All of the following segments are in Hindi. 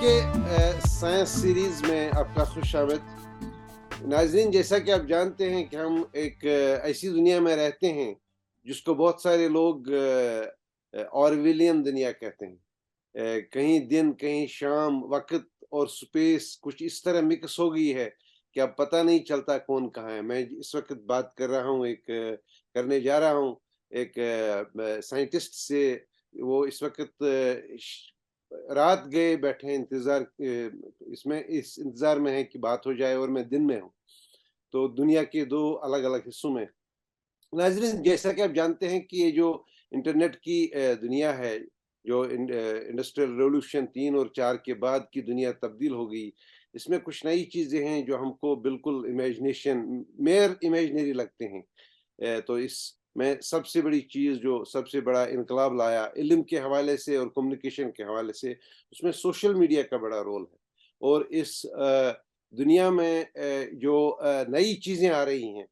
के साइंस सीरीज में आपका खुशामद। नाजरीन, जैसा कि आप जानते हैं कि हम एक ऐसी दुनिया में रहते हैं जिसको बहुत सारे लोग ऑरविलियन दुनिया कहते हैं। कहीं दिन कहीं शाम, वक्त और स्पेस कुछ इस तरह मिक्स हो गई है कि अब पता नहीं चलता कौन कहाँ है। मैं इस वक्त बात कर रहा हूँ, करने जा रहा हूँ एक साइंटिस्ट से। वो इस वक्त रात गए बैठे हैं, इस इंतजार में है कि बात हो जाए और मैं दिन में हूँ। तो दुनिया के दो अलग अलग हिस्सों में। नाजरीन, जैसा कि आप जानते हैं कि ये जो इंटरनेट की दुनिया है, जो इंडस्ट्रियल रेवोल्यूशन 3 और 4 के बाद की दुनिया तब्दील हो गई, इसमें कुछ नई चीज़ें हैं जो हमको बिल्कुल मेयर इमेजिनरी लगते हैं। तो इसमें सबसे बड़ी चीज़, जो सबसे बड़ा इनकलाब लाया इल्म के हवाले से और कम्युनिकेशन के हवाले से, उसमें सोशल मीडिया का बड़ा रोल है। और इस दुनिया में जो नई चीज़ें आ रही हैं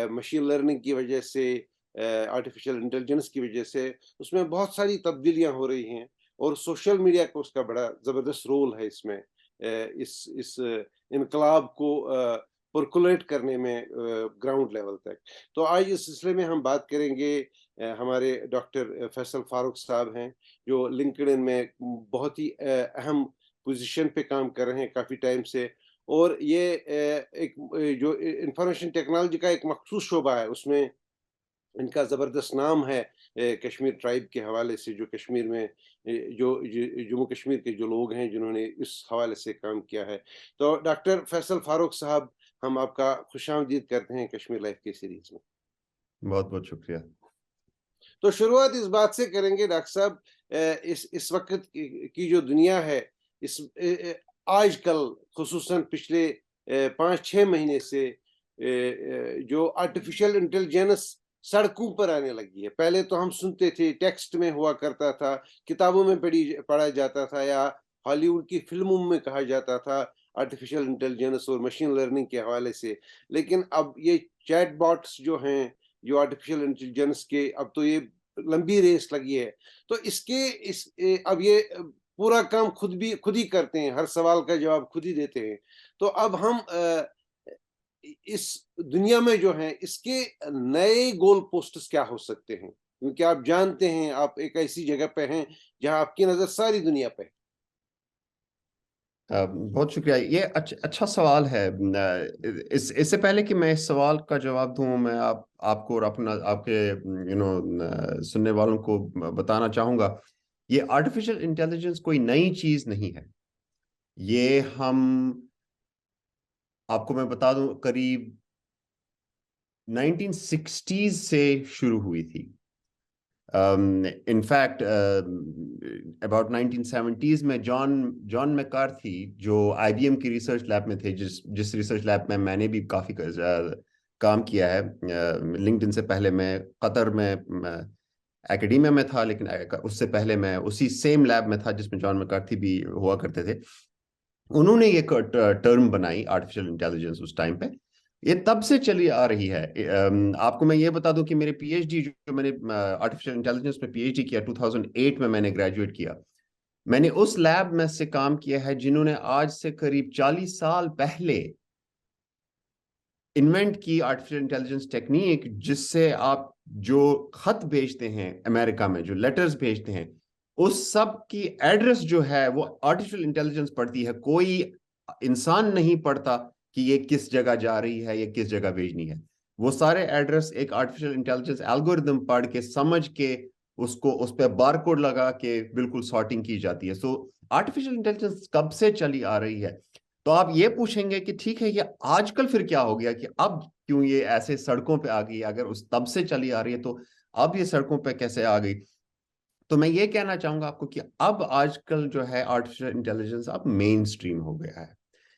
मशीन लर्निंग की वजह से, आर्टिफिशियल इंटेलिजेंस की वजह से, उसमें बहुत सारी तब्दीलियां हो रही हैं और सोशल मीडिया का उसका बड़ा ज़बरदस्त रोल है इसमें, इस इनकलाब को परकुलेट करने में ग्राउंड लेवल तक। तो आज इस सिलसिले में हम बात करेंगे। हमारे डॉक्टर फैसल फारूक साहब हैं, जो लिंक्डइन में बहुत ही अहम पोजीशन पे काम कर रहे हैं काफ़ी टाइम से। और ये जो इंफॉर्मेशन टेक्नोलॉजी का एक मखसूस शोबा है, उसमें इनका ज़बरदस्त नाम है कश्मीर ट्राइब के हवाले से, जो कश्मीर में जम्मू कश्मीर के जो लोग हैं जिन्होंने इस हवाले से काम किया है। तो डॉक्टर फैसल फारूक साहब, हम आपका खुशामदीद करते हैं कश्मीर लाइफ की सीरीज में। बहुत बहुत शुक्रिया। तो शुरुआत इस बात से करेंगे डॉक्टर साहब, इस वक्त की जो दुनिया है, आजकल खुसूसन पिछले 5-6 महीने से जो आर्टिफिशियल इंटेलिजेंस सड़कों पर आने लगी है। पहले तो हम सुनते थे, टेक्स्ट में हुआ करता था, किताबों में पढ़ा जाता था, या हॉलीवुड की फिल्मों में कहा जाता था आर्टिफिशियल इंटेलिजेंस और मशीन लर्निंग के हवाले से। लेकिन अब ये चैटबॉट्स जो हैं, जो आर्टिफिशियल इंटेलिजेंस के, अब तो ये लंबी रेस लगी है। तो अब ये पूरा काम खुद ही करते हैं, हर सवाल का जवाब खुद ही देते हैं। तो अब हम इस दुनिया में जो है, इसके नए गोल पोस्ट्स क्या हो सकते हैं? क्योंकि आप जानते हैं, आप एक ऐसी जगह पे हैं जहां आपकी नजर सारी दुनिया पे है। बहुत शुक्रिया। ये अच्छा सवाल है। इससे पहले कि मैं इस सवाल का जवाब दूं, मैं आपको और आपके सुनने वालों को बताना चाहूंगा, ये आर्टिफिशियल इंटेलिजेंस कोई नई चीज नहीं है। ये हम आपको मैं बता दूं, करीब 1960s से शुरू हुई थी। इनफैक्ट अबाउट 1970s में जॉन मैकार्थी, जो IBM की रिसर्च लैब में थे, जिस रिसर्च लैब में मैंने भी काफ़ी काम किया है। लिंक्डइन से पहले मैं कतर में एकेडमिया में था, लेकिन उससे पहले मैं उसी सेम लैब में था जिसमें जॉन मैकार्थी भी हुआ करते थे। उन्होंने ये टर्म बनाई आर्टिफिशियल इंटेलिजेंस उस टाइम पे। ये तब से चली आ रही है। आपको मैं ये बता दूं कि मेरे PhD, जो मैंने आर्टिफिशियल इंटेलिजेंस में PhD किया 2008 में, मैंने ग्रेजुएट किया। मैंने उस लैब में से काम किया है जिन्होंने आज से करीब 40 साल पहले इन्वेंट की आर्टिफिशियल इंटेलिजेंस टेक्निक, जिससे आप जो खत भेजते हैं अमेरिका में, जो लेटर्स भेजते हैं, उस सब की एड्रेस जो है वो आर्टिफिशियल इंटेलिजेंस पढ़ती है। कोई इंसान नहीं पढ़ता कि ये किस जगह जा रही है, ये किस जगह भेजनी है। वो सारे एड्रेस एक आर्टिफिशियल इंटेलिजेंस एल्गोरिदम पढ़ के, समझ के, उसको उस पर बारकोड लगा के बिल्कुल सॉर्टिंग की जाती है। सो आर्टिफिशियल इंटेलिजेंस कब से चली आ रही है? तो आप ये पूछेंगे कि ठीक है, ये आजकल फिर क्या हो गया कि अब क्यों ये ऐसे सड़कों पे आ गई? अगर उस तब से चली आ रही है तो अब ये सड़कों पे कैसे आ गई? तो मैं ये कहना चाहूंगा आपको कि अब आजकल जो है आर्टिफिशियल इंटेलिजेंस अब मेन स्ट्रीम हो गया है।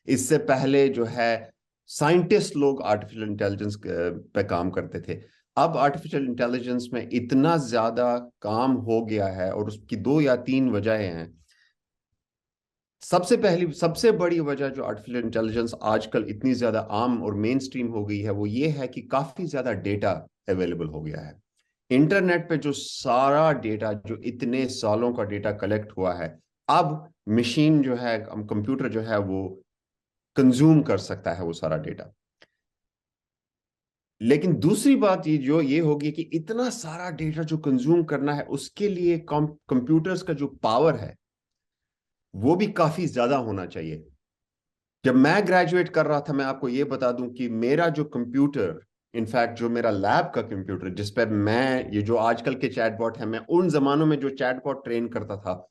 इससे पहले जो है साइंटिस्ट लोग आर्टिफिशियल इंटेलिजेंस पे काम करते थे। अब आर्टिफिशियल इंटेलिजेंस में इतना ज्यादा काम हो गया है, और उसकी 2 या 3 वजहें हैं। सबसे बड़ी वजह जो आर्टिफिशियल इंटेलिजेंस आजकल इतनी ज्यादा आम और मेन स्ट्रीम हो गई है, वो ये है कि काफी ज्यादा डेटा अवेलेबल हो गया है। इंटरनेट पे जो सारा डेटा, जो इतने सालों का डेटा कलेक्ट हुआ है, अब मशीन जो है, कंप्यूटर जो है वो कंज्यूम कर सकता है वो सारा डेटा। लेकिन दूसरी बात ये होगी कि इतना सारा डेटा जो कंज्यूम करना है, उसके लिए कंप्यूटर्स का जो पावर है वो भी काफी ज्यादा होना चाहिए। जब मैं ग्रेजुएट कर रहा था, मैं आपको ये बता दूं कि मेरा जो कंप्यूटर, इनफैक्ट जो मेरा लैब का कंप्यूटर जिस पे मैं, ये जो आजकल के चैटबॉट है, मैं उन जमानों में जो चैटबॉट ट्रेन करता था,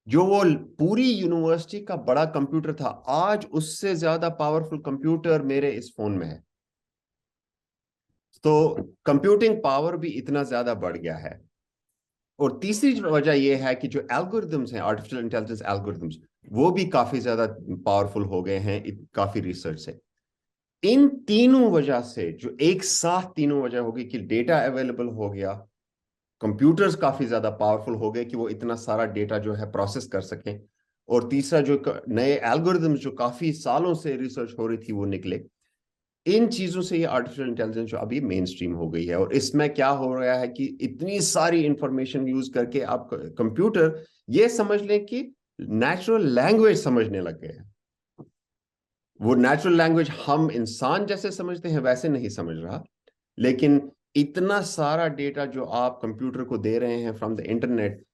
जो वो पूरी यूनिवर्सिटी का बड़ा कंप्यूटर था, आज उससे ज्यादा पावरफुल कंप्यूटर मेरे इस फोन में है। तो कंप्यूटिंग पावर भी इतना ज्यादा बढ़ गया है। और तीसरी वजह यह है कि जो एल्गोरिदम्स हैं, आर्टिफिशियल इंटेलिजेंस एल्गोरिदम्स, वो भी काफी ज्यादा पावरफुल हो गए हैं काफी रिसर्च से। इन तीनों वजह से, जो एक साथ तीनों वजह होगी कि डेटा अवेलेबल हो गया, कंप्यूटर्स काफी ज्यादा पावरफुल हो गए कि वो इतना सारा डेटा जो है प्रोसेस कर सकें, और तीसरा जो नए एल्गोरिदम्स जो काफी सालों से रिसर्च हो रही थी वो निकले। इन चीजों से ये आर्टिफिशियल इंटेलिजेंस जो अभी मेन स्ट्रीम हो गई है। और इसमें क्या हो रहा है कि इतनी सारी इंफॉर्मेशन यूज करके आप कंप्यूटर ये समझ लें कि नेचुरल लैंग्वेज समझने लग गए हैं। वो नेचुरल लैंग्वेज हम इंसान जैसे समझते हैं वैसे नहीं समझ रहा, लेकिन इतना सारा डेटा जो आप कंप्यूटर को दे रहे हैं फ्रॉम द इंटरनेट,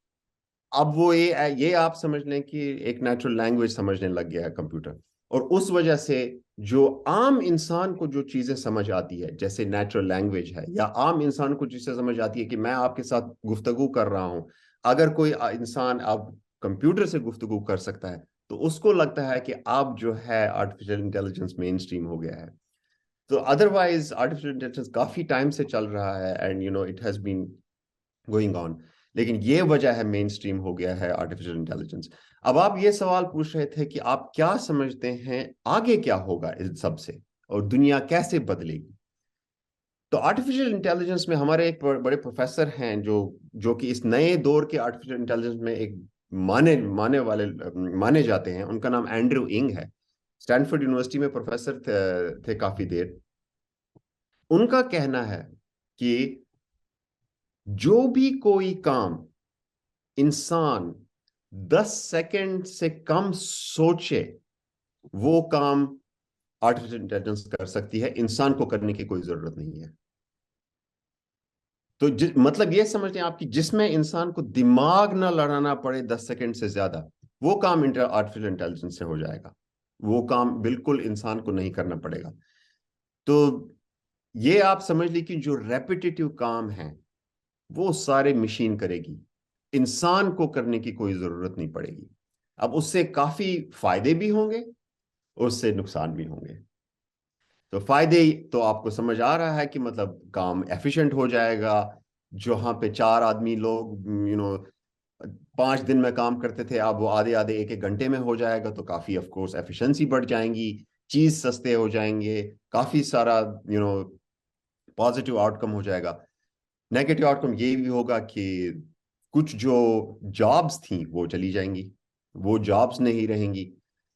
अब वो ये आप समझ लें कि एक नेचुरल लैंग्वेज समझने लग गया है कंप्यूटर। और उस वजह से जो आम इंसान को जो चीजें समझ आती है, जैसे नेचुरल लैंग्वेज है, या आम इंसान को जिससे समझ आती है कि मैं आपके साथ गुफ्तगू कर रहा हूं, अगर कोई इंसान अब कंप्यूटर से गुफ्तगू कर सकता है, तो उसको लगता है कि अब जो है आर्टिफिशियल इंटेलिजेंस मेन स्ट्रीम हो गया है। तो अदरवाइज आर्टिफिशियल इंटेलिजेंस काफी टाइम से चल रहा है, and it has been going on, लेकिन ये वजह है मेन स्ट्रीम हो गया है आर्टिफिशियल इंटेलिजेंस। अब आप ये सवाल पूछ रहे थे कि आप क्या समझते हैं आगे क्या होगा इस सब से, और दुनिया कैसे बदलेगी। तो आर्टिफिशियल इंटेलिजेंस में हमारे एक बड़े प्रोफेसर हैं जो कि इस नए दौर के आर्टिफिशियल इंटेलिजेंस में एक माने माने वाले माने जाते हैं। उनका नाम एंड्रयू इंग है, स्टैनफोर्ड यूनिवर्सिटी में प्रोफेसर थे काफी देर। उनका कहना है कि जो भी कोई काम इंसान 10 सेकंड से कम सोचे, वो काम आर्टिफिशियल इंटेलिजेंस कर सकती है, इंसान को करने की कोई जरूरत नहीं है। तो मतलब ये समझ लें आपकी, जिसमें इंसान को दिमाग ना लड़ाना पड़े 10 सेकंड से ज्यादा, वो काम आर्टिफिशियल इंटेलिजेंस से हो जाएगा। वो काम बिल्कुल इंसान को नहीं करना पड़ेगा। तो ये आप समझ लीजिए कि जो रेपिटेटिव काम है वो सारे मशीन करेगी, इंसान को करने की कोई जरूरत नहीं पड़ेगी। अब उससे काफी फायदे भी होंगे, उससे नुकसान भी होंगे। तो फायदे तो आपको समझ आ रहा है कि मतलब काम एफिशिएंट हो जाएगा। जहां पे 4 आदमी लोग 5 दिन में काम करते थे, अब वो आधे आधे एक एक घंटे में हो जाएगा, तो काफी ऑफ कोर्स एफिशिएंसी बढ़ जाएंगी, चीज सस्ते हो जाएंगे, काफी सारा पॉजिटिव आउटकम हो जाएगा। नेगेटिव आउटकम ये भी होगा कि कुछ जो जॉब्स थी वो चली जाएंगी, वो जॉब्स नहीं रहेंगी,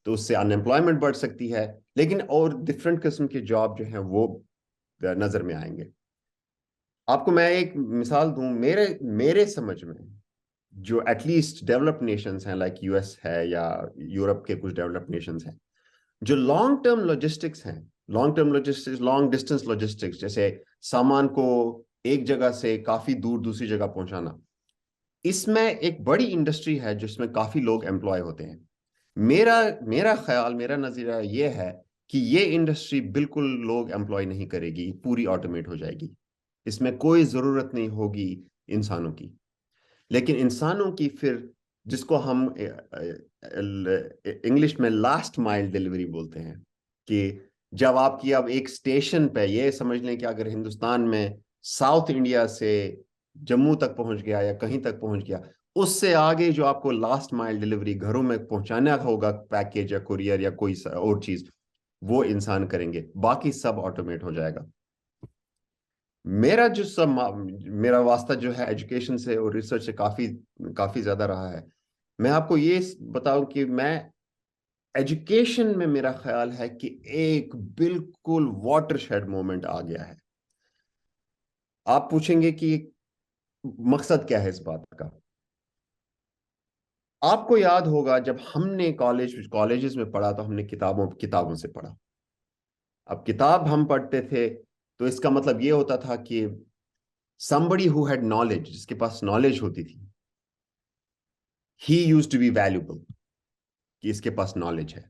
तो उससे अनएम्प्लॉयमेंट बढ़ सकती है। लेकिन और डिफरेंट किस्म के जॉब जो हैं वो नजर में आएंगे। आपको मैं एक मिसाल दूं, मेरे मेरे समझ में जो एटलीस्ट डेवलप्ड नेशंस हैं, लाइक यूएस है या यूरोप के कुछ डेवलप्ड नेशंस हैं, जो लॉन्ग टर्म लॉजिस्टिक्स हैं, long term logistics, long distance logistics, जैसे सामान को एक जगह से काफी दूर दूसरी जगह पहुंचाना, इसमें एक बड़ी इंडस्ट्री है जिसमें काफी लोग एम्प्लॉय होते हैं। मेरा मेरा ख्याल, मेरा नजरिया ये है कि ये इंडस्ट्री बिल्कुल लोग एम्प्लॉय नहीं करेगी, पूरी ऑटोमेट हो जाएगी। इसमें कोई जरूरत नहीं होगी इंसानों की। लेकिन इंसानों की फिर, जिसको हम इंग्लिश में लास्ट माइल डिलीवरी बोलते हैं, कि जब आपकी अब एक स्टेशन पे, ये समझ लें कि अगर हिंदुस्तान में साउथ इंडिया से जम्मू तक पहुंच गया या कहीं तक पहुंच गया, उससे आगे जो आपको लास्ट माइल डिलीवरी घरों में पहुंचाना होगा, पैकेज या कुरियर या कोई और चीज, वो इंसान करेंगे, बाकी सब ऑटोमेट हो जाएगा। मेरा जो सब मेरा वास्ता जो है एजुकेशन से और रिसर्च से काफी काफी ज्यादा रहा है। मैं आपको ये बताऊं कि मैं एजुकेशन में, मेरा ख्याल है कि एक बिल्कुल वाटरशेड मोमेंट आ गया है। आप पूछेंगे कि मकसद क्या है इस बात का। आपको याद होगा जब हमने कॉलेजेस में पढ़ा तो हमने किताबों से पढ़ा। अब किताब हम पढ़ते थे तो इसका मतलब ये होता था कि somebody who had knowledge, जिसके पास नॉलेज होती थी, he used to be valuable, कि इसके पास नॉलेज है।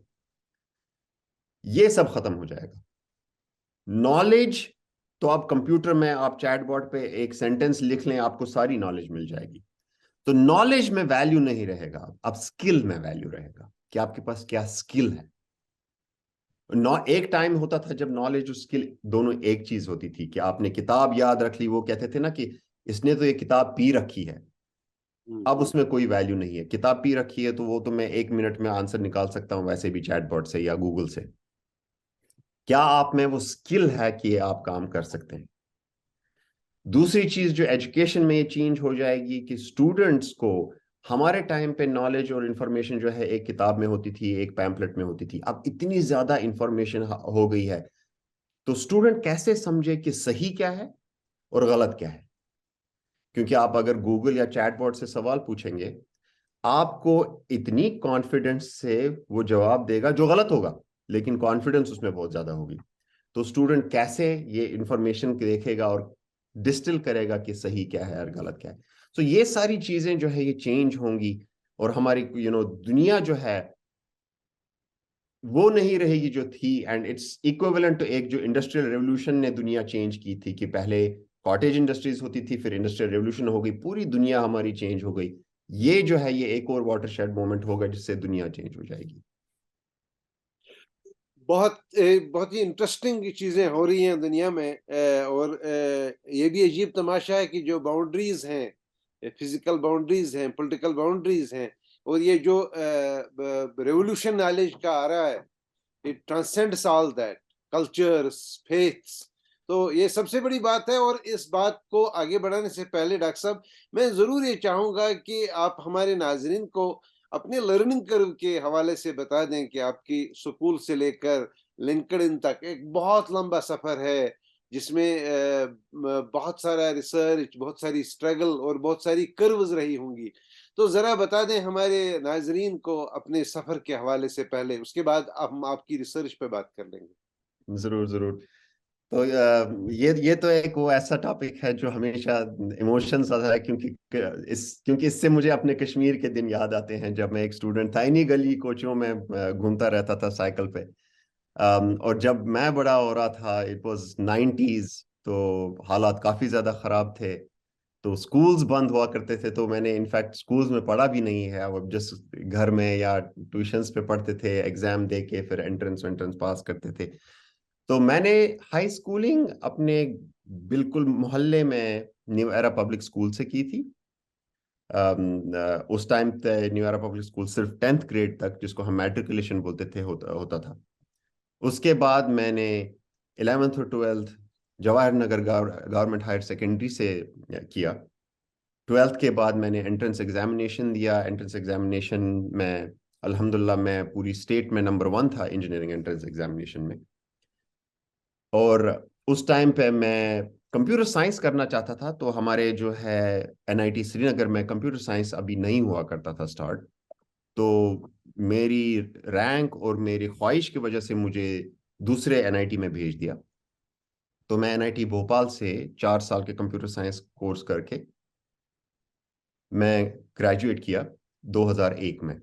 ये सब खत्म हो जाएगा। नॉलेज तो आप कंप्यूटर में, आप चैटबॉट पे एक सेंटेंस लिख लें, आपको सारी नॉलेज मिल जाएगी। तो नॉलेज में वैल्यू नहीं रहेगा, अब स्किल में वैल्यू रहेगा कि आपके पास क्या स्किल है। एक टाइम होता था जब नॉलेज और स्किल दोनों एक चीज होती थी, कि आपने किताब याद रख ली, वो कहते थे ना कि इसने तो ये किताब पी रखी है। अब उसमें कोई वैल्यू नहीं है। किताब पी रखी है तो वो तो मैं 1 मिनट में आंसर निकाल सकता हूं, वैसे भी चैटबॉट से या गूगल से। क्या आप में वो स्किल है कि आप काम कर सकते हैं? दूसरी चीज जो एजुकेशन में ये चेंज हो जाएगी कि स्टूडेंट्स को, हमारे टाइम पे नॉलेज और इंफॉर्मेशन जो है एक किताब में होती थी, एक पैम्पलेट में होती थी। अब इतनी ज्यादा इंफॉर्मेशन हो गई है, तो स्टूडेंट कैसे समझे कि सही क्या है और गलत क्या है? क्योंकि आप अगर गूगल या चैटबॉट से सवाल पूछेंगे, आपको इतनी कॉन्फिडेंस से वो जवाब देगा जो गलत होगा, लेकिन कॉन्फिडेंस उसमें बहुत ज्यादा होगी। तो स्टूडेंट कैसे ये इंफॉर्मेशन देखेगा और डिस्टिल करेगा कि सही क्या है और गलत क्या है? तो ये सारी चीजें जो है ये चेंज होंगी, और हमारी दुनिया जो है वो नहीं रहेगी जो थी। एंड इट्स इक्विवेलेंट टू एक जो इंडस्ट्रियल रेवोल्यूशन ने दुनिया चेंज की थी, कि पहले कॉटेज इंडस्ट्रीज होती थी, फिर इंडस्ट्रियल रेवोल्यूशन हो गई, पूरी दुनिया हमारी चेंज हो गई। ये जो है ये एक और वाटरशेड मोमेंट होगा जिससे दुनिया चेंज हो जाएगी। बहुत ही इंटरेस्टिंग चीजें हो रही हैं दुनिया में। और ये भी अजीब तमाशा है कि जो बाउंड्रीज हैं, फिजिकल बाउंड्रीज हैं, पॉलिटिकल बाउंड्रीज हैं, और ये जो रेवोल्यूशन नॉलेज का आ रहा है, it transcends all that, cultures, faiths. तो ये सबसे बड़ी बात है। और इस बात को आगे बढ़ाने से पहले डॉक्टर साहब, मैं जरूर ये चाहूंगा कि आप हमारे नाजरीन को अपने लर्निंग कर्व के हवाले से बता दें कि आपकी स्कूल से लेकर लिंक्डइन तक एक बहुत लंबा सफर है, जिसमें बहुत सारा रिसर्च, बहुत सारी स्ट्रगल और बहुत सारी कर्व्स रही होंगी। तो जरा बता दें हमारे नाजरीन को अपने सफर के हवाले से पहले, उसके बाद हम आपकी रिसर्च पे बात कर लेंगे। जरूर जरूर। तो ये तो एक वो ऐसा टॉपिक है जो हमेशा इमोशंस आता है, क्योंकि इससे मुझे अपने कश्मीर के दिन याद आते हैं, जब मैं एक स्टूडेंट था। इन्हीं गली कोचों में घूमता रहता था साइकिल पे। और जब मैं बड़ा हो रहा था, इट वाज 90s, तो हालात काफी ज्यादा खराब थे। तो स्कूल्स बंद हुआ करते थे, तो मैंने इनफैक्ट स्कूल्स में पढ़ा भी नहीं है। अब जस्ट घर में या ट्यूशंस पे पढ़ते थे, एग्जाम दे के फिर एंट्रेंस वेंट्रेंस पास करते थे। तो मैंने हाई स्कूलिंग अपने बिल्कुल मोहल्ले में न्यू एरा पब्लिक स्कूल से की थी। उस time new era public school सिर्फ 10th ग्रेड तक, जिसको हम मैट्रिकुलेशन बोलते थे, होता था। उसके बाद मैंने 11th और 12th Jawahar Nagar government higher secondary से किया। 12th के बाद मैंने एंट्रेंस एग्जामिनेशन दिया। एंट्रेंस एग्जामिनेशन में अल्हम्दुलिल्लाह मैं पूरी स्टेट में नंबर 1 था इंजीनियरिंग एंट्रेंस एग्जामिनेशन में। और उस टाइम पे मैं कंप्यूटर साइंस करना चाहता था, तो हमारे जो है एनआईटी श्रीनगर में कंप्यूटर साइंस अभी नहीं हुआ करता था स्टार्ट। तो मेरी रैंक और मेरी ख्वाहिश की वजह से मुझे दूसरे एनआईटी में भेज दिया। तो मैं एनआईटी भोपाल से 4 साल के कंप्यूटर साइंस कोर्स करके मैं ग्रेजुएट किया 2001 में।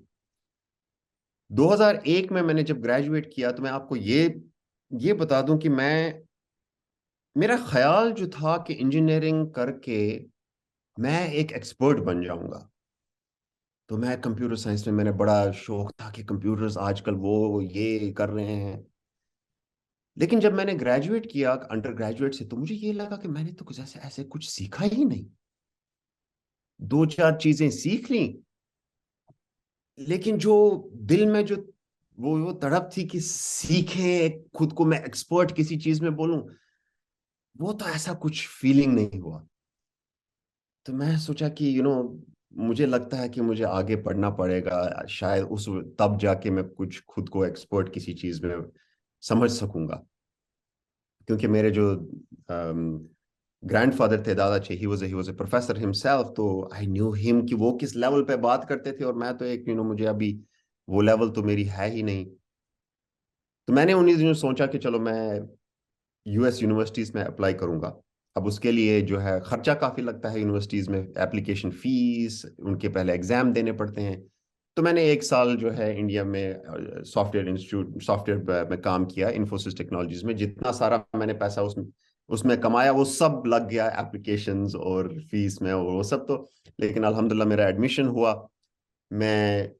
2001 में मैंने जब ग्रेजुएट किया, तो मैं आपको ये बता दूं कि मेरा ख्याल जो था कि इंजीनियरिंग करके मैं एक एक्सपर्ट बन जाऊंगा। तो मैं कंप्यूटर साइंस में, मैंने बड़ा शौक था कि कंप्यूटर्स आजकल वो ये कर रहे हैं। लेकिन जब मैंने ग्रेजुएट किया अंडर ग्रेजुएट से, तो मुझे ये लगा कि मैंने तो कुछ ऐसे ऐसे कुछ सीखा ही नहीं। 2-4 चीजें सीख ली, लेकिन जो दिल में जो वो तड़प थी कि सीखे, खुद को मैं एक्सपर्ट किसी चीज में बोलूं, वो तो ऐसा कुछ फीलिंग नहीं हुआ। तो मैं सोचा कि मुझे लगता है कि मुझे आगे पढ़ना पड़ेगा, शायद उस तब जाके मैं कुछ खुद को एक्सपर्ट किसी चीज में समझ सकूंगा। क्योंकि मेरे जो ग्रैंडफादर थे, दादा थे, he was a professor himself, तो आई न्यू हिम कि वो किस लेवल पे बात करते थे, और मैं तो एक मुझे अभी वो लेवल तो मेरी है ही नहीं। तो मैंने उन्हीं दिनों सोचा कि चलो मैं यूएस यूनिवर्सिटीज में अप्लाई करूंगा। अब उसके लिए जो है खर्चा काफी लगता है यूनिवर्सिटीज में, एप्लीकेशन फीस, उनके पहले एग्जाम देने पड़ते हैं। तो मैंने 1 साल जो है इंडिया में सॉफ्टवेयर में काम किया, इन्फोसिस टेक्नोलॉजीज में। जितना सारा मैंने पैसा उसमें उसमें कमाया वो सब लग गया एप्लीकेशंस और फीस में और वो सब। तो लेकिन अल्हम्दुलिल्लाह मेरा एडमिशन हुआ। मैं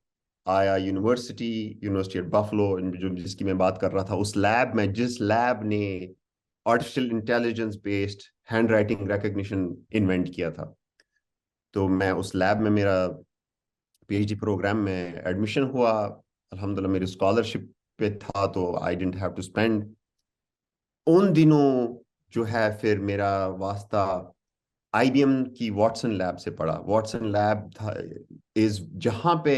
आया यूनिवर्सिटी एट बफलो, जो जिसकी मैं बात कर रहा था, उस लैब में, जिस लैब ने artificial intelligence based hand writing recognition invent किया था। तो मैं उस लैब में, मेरा पीएचडी प्रोग्राम में एडमिशन हुआ। अल्हम्दुलिल्लाह मेरी स्कॉलरशिप पे था, तो I didn't have to spend. उन दिनों जो है फिर मेरा वास्ता आईबीएम की वॉटसन लैब से पड़ा। वॉटसन लैब था इज जहां पे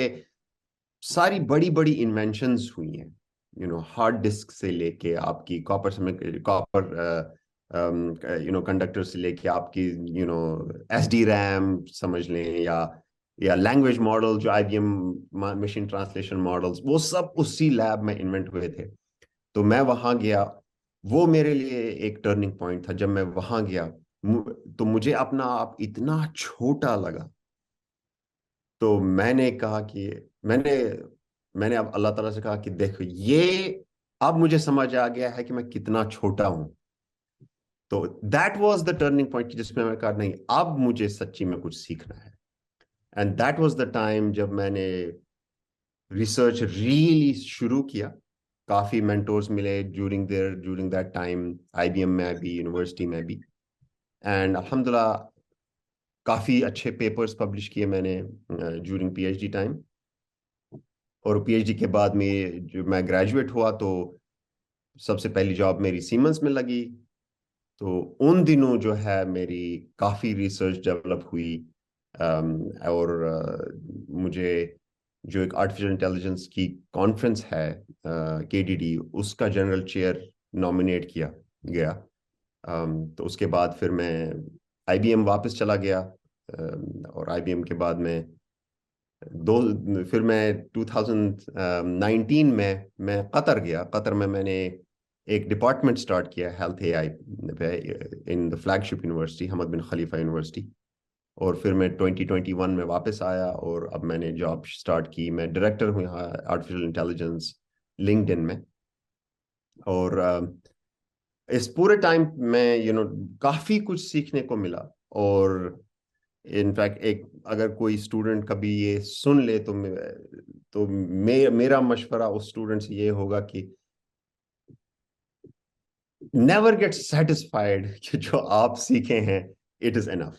सारी बड़ी बड़ी इन्वेंशंस हुई हैं, हार्ड डिस्क से लेके आपकी कॉपर कंडक्टर से लेके आपकी एसडी रैम समझ लें, या लैंग्वेज मॉडल जो आईबीएम मशीन ट्रांसलेशन मॉडल्स, वो सब उसी लैब में इन्वेंट हुए थे। तो मैं वहां गया। वो मेरे लिए एक टर्निंग पॉइंट था। जब मैं वहां गया तो मुझे अपना आप इतना छोटा लगा। तो मैंने कहा कि मैंने मैंने अब अल्लाह ताला से कहा कि देखो, ये अब मुझे समझ आ गया है कि मैं कितना छोटा हूं। तो that was the turning point जिसमें मैं कहा नहीं, अब मुझे सच्ची में कुछ सीखना है। And that was the time जब मैंने रिसर्च रियली शुरू किया। काफी मेंटोर्स मिले ड्यूरिंग दैट टाइम, आईबीएम में भी, यूनिवर्सिटी में भी। एंड अल्हम्दुलिल्लाह काफी अच्छे पेपर्स पब्लिश किए मैंने ड्यूरिंग पीएचडी टाइम। और पीएचडी के बाद में जो मैं ग्रेजुएट हुआ, तो सबसे पहली जॉब मेरी सीमेंस में लगी। तो उन दिनों जो है मेरी काफ़ी रिसर्च डेवलप हुई। और मुझे जो एक आर्टिफिशियल इंटेलिजेंस की कॉन्फ्रेंस है, केडीडी, उसका जनरल चेयर नॉमिनेट किया गया। तो उसके बाद फिर मैं आईबीएम वापस चला गया। और आईबीएम के बाद में फिर मैं 2019 में मैं कतर गया। कतर में मैंने एक डिपार्टमेंट स्टार्ट किया, हेल्थ एआई पे, in the flagship university, Hamad bin Khalifa University. और फिर मैं 2021 में वापस आया और अब मैंने जॉब स्टार्ट की। मैं डायरेक्टर हूँ यहाँ आर्टिफिशियल इंटेलिजेंस लिंक्डइन में। और इस पूरे टाइम में काफ़ी कुछ सीखने को मिला। और इनफैक्ट एक अगर कोई स्टूडेंट कभी ये सुन ले, तो मेरा मशवरा उस स्टूडेंट से ये होगा कि नेवर गेट सेटिस्फाइड कि जो आप सीखे हैं इट इज एनफ।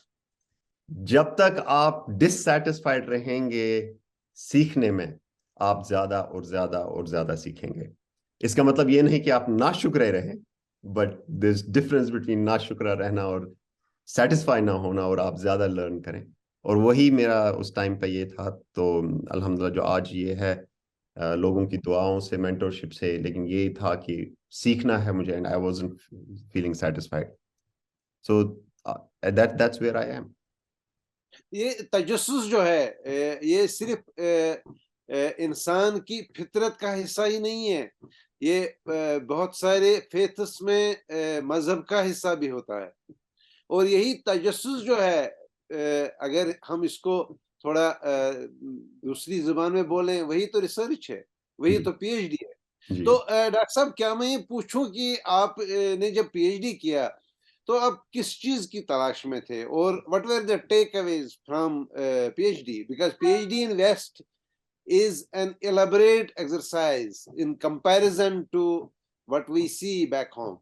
जब तक आप डिससेटिस्फाइड रहेंगे सीखने में, आप ज्यादा और ज्यादा और ज्यादा सीखेंगे। इसका मतलब ये नहीं कि आप नाशुक्र रहें, बट दिस डिफरेंस बिटवीन नाशुक्र रहना और सेटिस्फाई ना होना, और आप ज्यादा लर्न करें। और वही मेरा उस टाइम पे ये था। तो अल्हम्दुलिल्लाह जो आज ये है, लोगों की दुआओं से, मेंटरशिप से, लेकिन ये था कि सीखना है मुझे, and I wasn't feeling satisfied. So that's where I am. ये तजस्सुस जो है ये सिर्फ इंसान की फितरत का हिस्सा ही नहीं है, ये बहुत सारे फेथस में मजहब का हिस्सा भी होता है। और यही तजस्सुस जो है, अगर हम इसको थोड़ा दूसरी जुबान में बोलें, वही तो रिसर्च है, वही तो पीएचडी है। जी तो डॉक्टर साहब, क्या मैं ये पूछूं कि आप ने जब पीएचडी किया तो आप किस चीज की तलाश में थे, और what were the takeaways from PhD, because PhD in West is an elaborate exercise in comparison to what we see back home.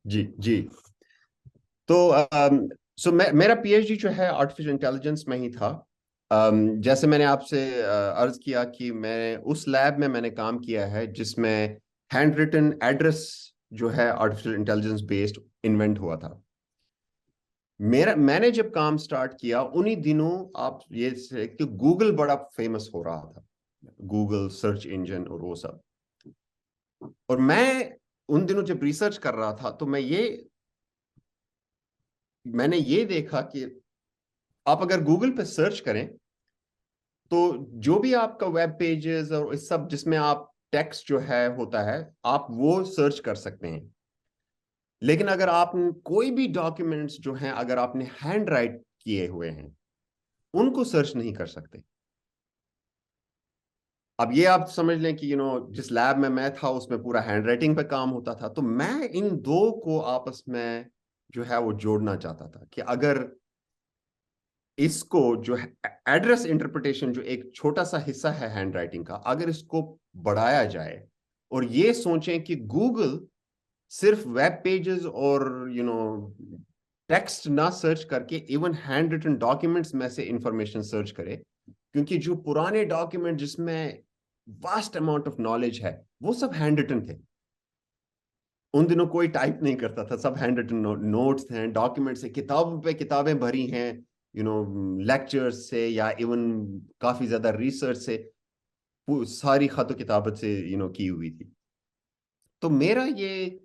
जी जी। तो मेरा पीएचडी जो है आर्टिफिशियल इंटेलिजेंस में ही था। जैसे मैंने आपसे अर्ज किया कि मैं उस लैब में मैंने काम किया है जिसमें हैंड रिटन एड्रेस जो है आर्टिफिशियल इंटेलिजेंस बेस्ड इन्वेंट हुआ था। मैंने जब काम स्टार्ट किया उन्हीं दिनों, आप ये कि गूगल बड़ा फेमस हो रहा था, गूगल सर्च इंजन और वो सब। और मैं उन दिनों जब रिसर्च कर रहा था, तो मैं मैंने ये देखा कि आप अगर गूगल पे सर्च करें तो जो भी आपका वेब पेजेस और इस सब जिसमें आप टेक्स्ट जो है होता है, आप वो सर्च कर सकते हैं। लेकिन अगर आप कोई भी डॉक्यूमेंट्स जो हैं अगर आपने हैंड राइट किए हुए हैं, उनको सर्च नहीं कर सकते। अब ये आप समझ लें कि जिस लैब में मैं था उसमें पूरा हैंड राइटिंग पे काम होता था, तो मैं इन दो को आपस में जो है वो जोड़ना चाहता था कि अगर इसको जो एड्रेस इंटरप्रिटेशन जो एक छोटा सा हिस्सा है हैंड राइटिंग का, अगर इसको बढ़ाया जाए और ये सोचें कि गूगल सिर्फ वेब पेजेस और टेक्स्ट ना सर्च करके इवन हैंड रिटन डॉक्यूमेंट्स में से इंफॉर्मेशन सर्च करे, क्योंकि जो पुराने डॉक्यूमेंट जिसमें वास्ट अमाउंट ऑफ नॉलेज है वो सब हैंड रिटन थे। उन दिनों कोई टाइप नहीं करता था, सब हैंड रिटन नोट्स हैं, डॉक्यूमेंट्स हैं, किताबों पे किताबें भरी हैं, लेक्चर्स से या इवन काफी ज्यादा रिसर्च से सारी खत किताबत से की हुई थी। तो मेरा ये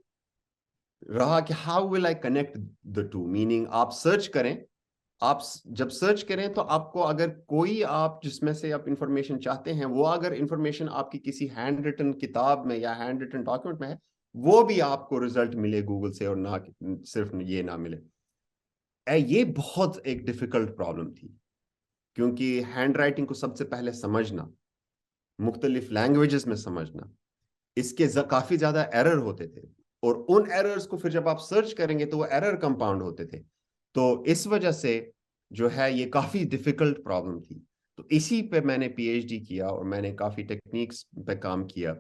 रहा कि how will I connect the two, meaning आप सर्च करें, आप जब सर्च करें तो आपको अगर कोई आप जिसमें से आप इंफॉर्मेशन चाहते हैं, वो अगर इंफॉर्मेशन आपकी किसी हैंड रिटन किताब में या हैंड रिटन डॉक्यूमेंट में है, वो भी आपको रिजल्ट मिले गूगल से, और ना सिर्फ ये ना मिले। ये बहुत एक डिफिकल्ट प्रॉब्लम थी, क्योंकि हैंड राइटिंग को सबसे पहले समझना, मुख्तलिफ लैंग्वेजेस में समझना, इसके काफी ज्यादा एरर होते थे, और उन एरर्स को फिर जब आप सर्च करेंगे तो वो एरर कंपाउंड होते थे। तो इस वजह से जो है ये काफी डिफिकल्ट प्रॉब्लम थी। तो इसी पे मैंने पीएचडी किया और मैंने काफी टेक्निक्स पे काम किया,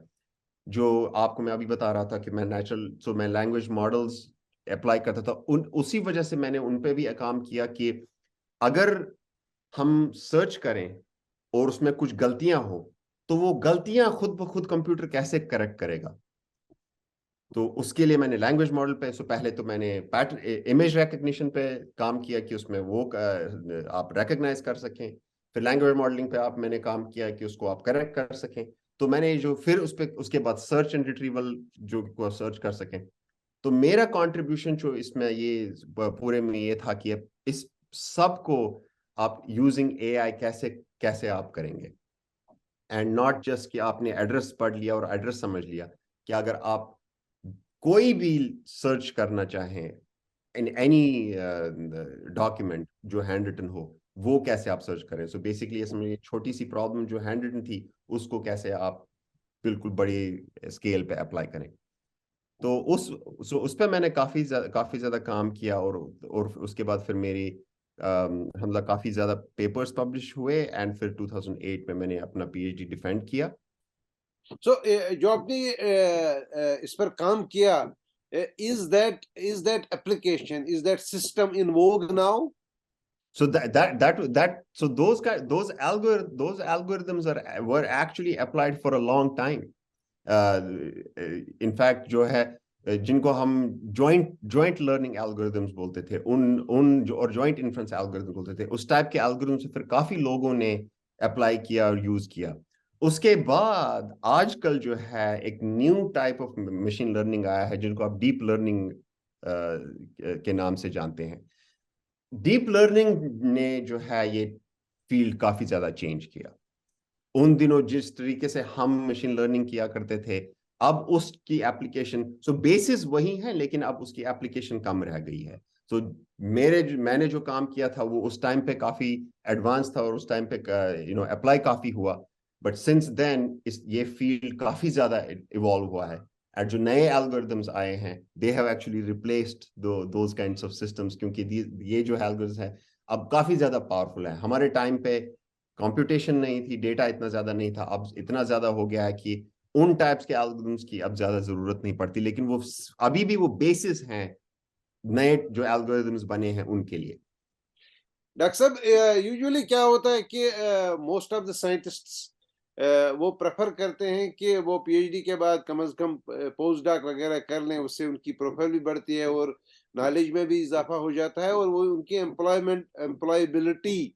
जो आपको मैं अभी बता रहा था कि मैं लैंग्वेज मॉडल्स अप्लाई करता था, उसी वजह से मैंने उन पे भी काम किया कि अगर हम सर्च करें और उसमें कुछ गलतियां हो, तो वो गलतियां खुद ब खुद कंप्यूटर कैसे करेक्ट करेगा। तो उसके लिए मैंने लैंग्वेज मॉडल पे, सो पहले तो मैंने पैटर्न इमेज रिकग्निशन पे काम किया कि उसमें वो आप रिकग्नाइज कर सकें। फिर लैंग्वेज मॉडलिंग पे मैंने काम किया कि उसको आप करेक्ट कर सकें। तो मैंने जो फिर उसके बाद सर्च एंड रिट्रीवल जो को सर्च कर सकें। तो मेरा कंट्रीब्यूशन जो इसमें ये पूरे में ये था कि इस सब को आप यूजिंग एआई कैसे कैसे आप करेंगे, एंड नॉट जस्ट कि आपने एड्रेस पढ़ लिया और एड्रेस समझ लिया, कि अगर आप कोई भी सर्च करना चाहें इन एनी डॉक्यूमेंट जो हैंड रिटन हो, वो कैसे आप सर्च करें। सो बेसिकली ये समझिए छोटी सी प्रॉब्लम जो हैंड रिटन थी, उसको कैसे आप बिल्कुल बड़ी स्केल पे अप्लाई करें। तो उस पर मैंने काफी ज्यादा काम किया, और उसके बाद फिर मेरी मतलब काफी ज्यादा पेपर्स पब्लिश हुए, एंड फिर 2008 में मैंने अपना पीएचडी डिफेंड किया। So, जो आपने इस पर काम किया, is that application, is that system in vogue now? So so those algorithms were actually applied for a long time. In fact, जो है जिनको हम joint learning algorithms बोलते थे, और joint inference algorithms बोलते थे, उस टाइप के algorithms से फिर काफी लोगों ने अप्लाई किया और यूज किया। उसके बाद आजकल जो है एक new type of machine learning आया है, जिनको आप डीप लर्निंग के नाम से जानते हैं। डीप लर्निंग ने जो है ये फील्ड काफी ज्यादा चेंज किया। उन दिनों जिस तरीके से हम मशीन लर्निंग किया करते थे, अब उसकी एप्लीकेशन, सो बेसिस वही है, लेकिन अब उसकी एप्लीकेशन कम रह गई है। तो मैंने जो काम किया था वो उस टाइम पे काफी एडवांस था, और उस टाइम पे अप्लाई काफी हुआ। बट सिंस देन ये फील्ड काफी ज्यादा इवॉल्व हुआ है, और जो नए एल्गोरिथम्स आए हैं, they have actually replaced those kinds of systems, क्योंकि ये जो एल्गोरिथम्स है अब काफी ज्यादा पावरफुल है। हमारे टाइम पे कंप्यूटेशन नहीं थी, डेटा इतना ज्यादा नहीं था, अब इतना ज्यादा हो गया है कि उन टाइप्स के एल्गोरिथम्स की अब ज्यादा जरूरत नहीं पड़ती, लेकिन वो अभी भी वो बेसिस हैं नए जो एल्गोरिथम्स बने हैं उनके लिए। डॉक्टर साहब, यूजुअली क्या होता है कि मोस्ट ऑफ द साइंटिस्ट्स वो प्रेफर करते हैं कि वो पीएचडी के बाद कम से कम पोस्ट डॉक वगैरह कर लें, उससे उनकी प्रोफाइल भी बढ़ती है और नॉलेज में भी इजाफा हो जाता है, और वो उनकी एम्प्लॉयबिलिटी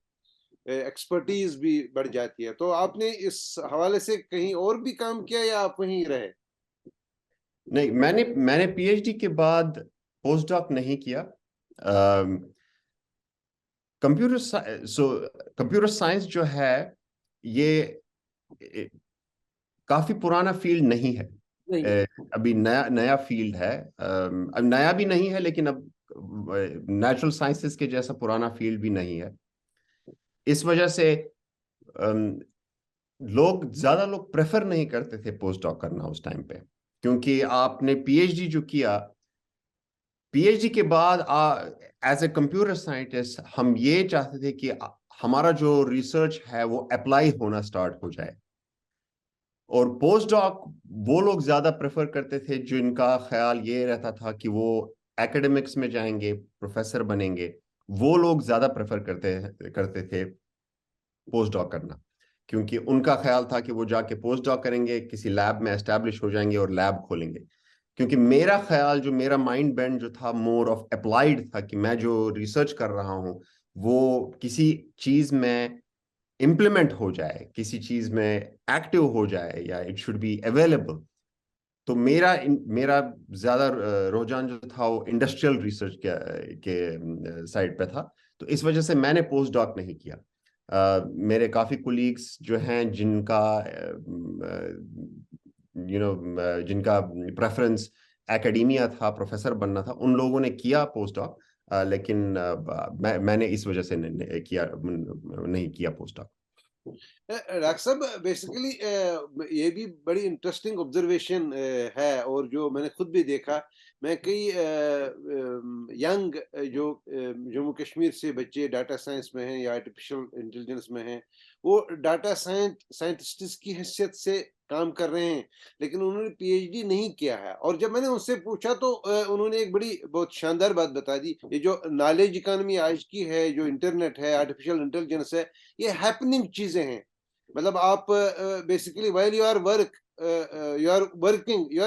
एक्सपर्टीज भी बढ़ जाती है। तो आपने इस हवाले से कहीं और भी काम किया या आप वहीं रहे? नहीं, मैंने पीएचडी के बाद पोस्ट डॉक नहीं किया। कंप्यूटर साइंस जो है ये काफी पुराना फील्ड नहीं है। नहीं। अभी नया नया फील्ड है। अब नया भी नहीं है, लेकिन अब नेचुरल साइंसेस के जैसा पुराना फील्ड भी नहीं है। इस वजह से अम, ज्यादा लोग प्रेफर नहीं करते थे पोस्ट डॉक करना उस टाइम पे, क्योंकि आपने पीएचडी जो किया, पीएचडी के बाद एज ए कंप्यूटर साइंटिस्ट हम ये चाहते थे कि हमारा जो रिसर्च है वो अप्लाई होना स्टार्ट हो जाए। और पोस्ट डॉक वो लोग ज्यादा प्रेफर करते थे जिनका ख्याल ये रहता था कि वो एकेडमिक्स में जाएंगे, प्रोफेसर बनेंगे। वो लोग ज्यादा प्रेफर करते थे पोस्ट डॉक करना, क्योंकि उनका ख्याल था कि वो जाके पोस्ट डॉक करेंगे, किसी लैब में एस्टेब्लिश हो जाएंगे और लैब खोलेंगे। क्योंकि मेरा ख्याल, जो मेरा माइंड बेंड जो था, मोर ऑफ अप्लाइड था, कि मैं जो रिसर्च कर रहा हूँ वो किसी चीज में इम्प्लीमेंट हो जाए, किसी चीज में एक्टिव हो जाए, या इट शुड बी अवेलेबल। तो मेरा ज्यादा रुझान जो था वो इंडस्ट्रियल रिसर्च के साइड पे था। तो इस वजह से मैंने पोस्ट डॉक नहीं किया। मेरे काफी कुलीग्स जो हैं जिनका जिनका प्रेफरेंस एकेडमिया था, प्रोफेसर बनना था, उन लोगों ने किया पोस्ट डॉक। लेकिन मैंने इस वजह से नहीं किया पोस्ट डॉक। डॉक्टर साहब बेसिकली ये भी बड़ी इंटरेस्टिंग ऑब्जर्वेशन है, और जो मैंने खुद भी देखा, मैं कई यंग जो जम्मू कश्मीर से बच्चे डाटा साइंस में हैं या आर्टिफिशियल इंटेलिजेंस में हैं, वो डाटा साइंटिस्ट की हैसियत से काम कर रहे हैं, लेकिन उन्होंने पीएचडी नहीं किया है। और जब मैंने उनसे पूछा तो उन्होंने एक बड़ी बहुत शानदार बात बता दी, ये जो नॉलेज इकोनॉमी आज की है, जो इंटरनेट है, आर्टिफिशियल इंटेलिजेंस है, ये हैपनिंग चीजें हैं। मतलब आप basically while you are you are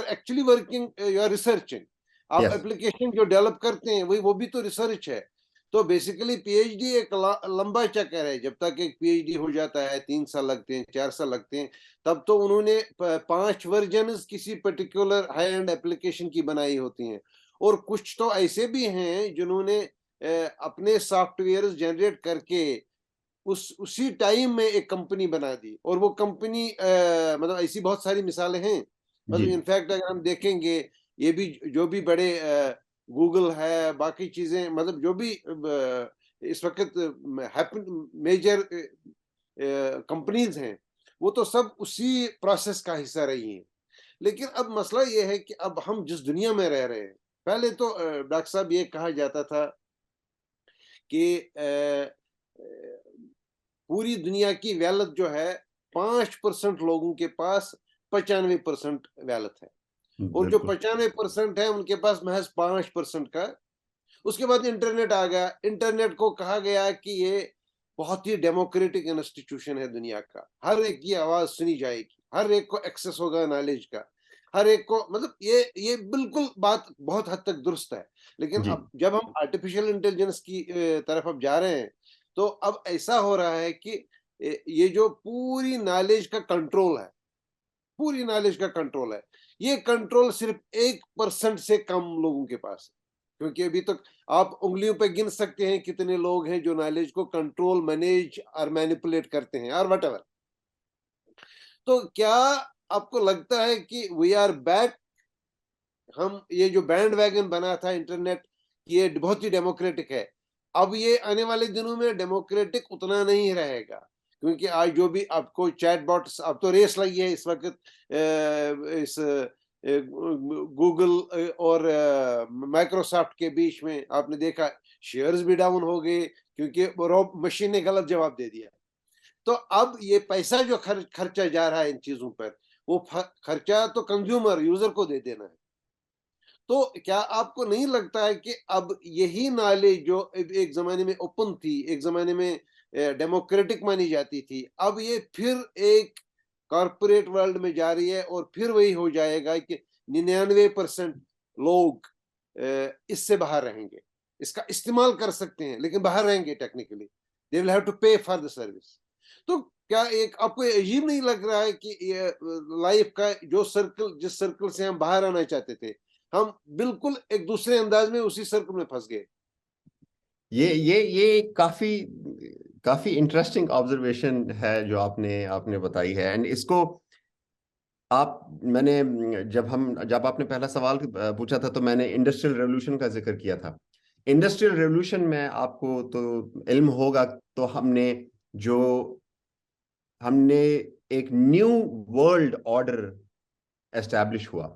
actually working, you are researching. आप यस। एप्लीकेशन जो डेवलप करते हैं वही, वो भी तो रिसर्च है। तो बेसिकली पीएचडी एक लंबा चक्कर है। जब तक एक पीएचडी हो जाता है 3 साल लगते हैं, 4 साल लगते हैं। तब तो उन्होंने 5 वर्जन किसी पर्टिकुलर हाई एंड एप्लीकेशन की बनाई होती हैं। और कुछ तो ऐसे भी हैं जिन्होंने अपने सॉफ्टवेयर जनरेट करके उसी टाइम में एक कंपनी बना दी, और वो कंपनी मतलब ऐसी बहुत सारी मिसालें हैं। जी। मतलब इनफैक्ट अगर हम देखेंगे, ये भी जो भी बड़े गूगल है, बाकी चीजें, मतलब जो भी इस वक्त मेजर कंपनीज हैं, वो तो सब उसी प्रोसेस का हिस्सा रही हैं। लेकिन अब मसला ये है कि अब हम जिस दुनिया में रह रहे हैं, पहले तो डॉक्टर साहब ये कहा जाता था कि पूरी दुनिया की वेल्थ जो है 5% लोगों के पास 95% वेल्थ है, और जो बिल्कुल। 95% है उनके पास महज 5% का। उसके बाद इंटरनेट आ गया। इंटरनेट को कहा गया कि ये बहुत ही डेमोक्रेटिक इंस्टीट्यूशन है दुनिया का, हर एक की आवाज सुनी जाएगी, हर एक को एक्सेस होगा नॉलेज का, हर एक को, मतलब ये बिल्कुल बात बहुत हद तक दुरुस्त है। लेकिन जी। अब जब हम आर्टिफिशियल इंटेलिजेंस की तरफ अब जा रहे हैं, तो अब ऐसा हो रहा है कि ये जो पूरी नॉलेज का कंट्रोल है, पूरी नॉलेज का कंट्रोल है, ये कंट्रोल सिर्फ 1% से कम लोगों के पास है। क्योंकि अभी तक आप उंगलियों पे गिन सकते हैं कितने लोग हैं जो नॉलेज को कंट्रोल, मैनेज और मैनिपुलेट करते हैं, और वट एवर। तो क्या आपको लगता है कि वी आर बैक? हम ये जो बैंड वैगन बना था इंटरनेट, ये बहुत ही डेमोक्रेटिक है, अब ये आने वाले दिनों में डेमोक्रेटिक उतना नहीं रहेगा। क्योंकि आज जो भी आपको चैटबॉट्स, अब तो रेस लगी है इस वक्त इस गूगल और माइक्रोसॉफ्ट के बीच में। आपने देखा शेयर्स भी डाउन हो गए, क्योंकि रोब मशीन ने गलत जवाब दे दिया। तो अब ये पैसा जो खर्चा जा रहा है इन चीजों पर, वो खर्चा तो कंज्यूमर यूजर को दे देना है। तो क्या आपको नहीं लगता है कि अब यही नॉलेज जो एक जमाने में ओपन थी, एक जमाने में डेमोक्रेटिक मानी जाती थी, अब ये फिर एक कॉर्पोरेट वर्ल्ड में जा रही है, और फिर वही हो जाएगा कि 99% लोग इससे बाहर रहेंगे। इसका इस्तेमाल कर सकते हैं लेकिन बाहर रहेंगे technically, they will have to pay for the service. तो क्या एक आपको अजीब नहीं लग रहा है कि ये लाइफ का जो सर्कल, जिस सर्कल से हम बाहर आना चाहते थे, हम बिल्कुल एक दूसरे अंदाज में उसी सर्कल में फंस गए? ये काफी काफी इंटरेस्टिंग ऑब्जर्वेशन है जो आपने आपने बताई है। एंड इसको जब आपने पहला सवाल पूछा था तो मैंने इंडस्ट्रियल रेवोल्यूशन का जिक्र किया था। इंडस्ट्रियल रेवोल्यूशन में आपको तो इल्म होगा, तो जो हमने एक न्यू वर्ल्ड ऑर्डर एस्टैब्लिश हुआ।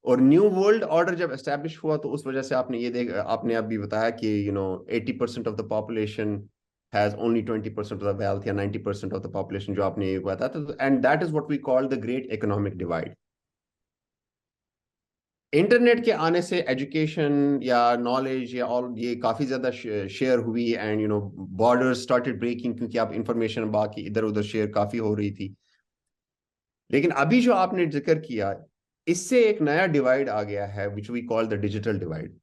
और न्यू वर्ल्ड ऑर्डर जब एस्टैब्लिश हुआ तो उस वजह से आपने अभी बताया कि 80% of the population has only 20% of the wealth, या 90% ऑफ द पॉपुलेशन, जो आपने ये बताया था। And that is what we call the great economic divide. Internet के आने से एजुकेशन या नॉलेज या ऑल ये काफी ज्यादा शेयर हुई, एंड बॉर्डर्स स्टार्टेड ब्रेकिंग, क्योंकि आप इंफॉर्मेशन बाकी इधर उधर शेयर काफी हो रही थी। लेकिन अभी जो आपने जिक्र किया, इससे एक नया डिवाइड आ गया है, which we call the digital divide,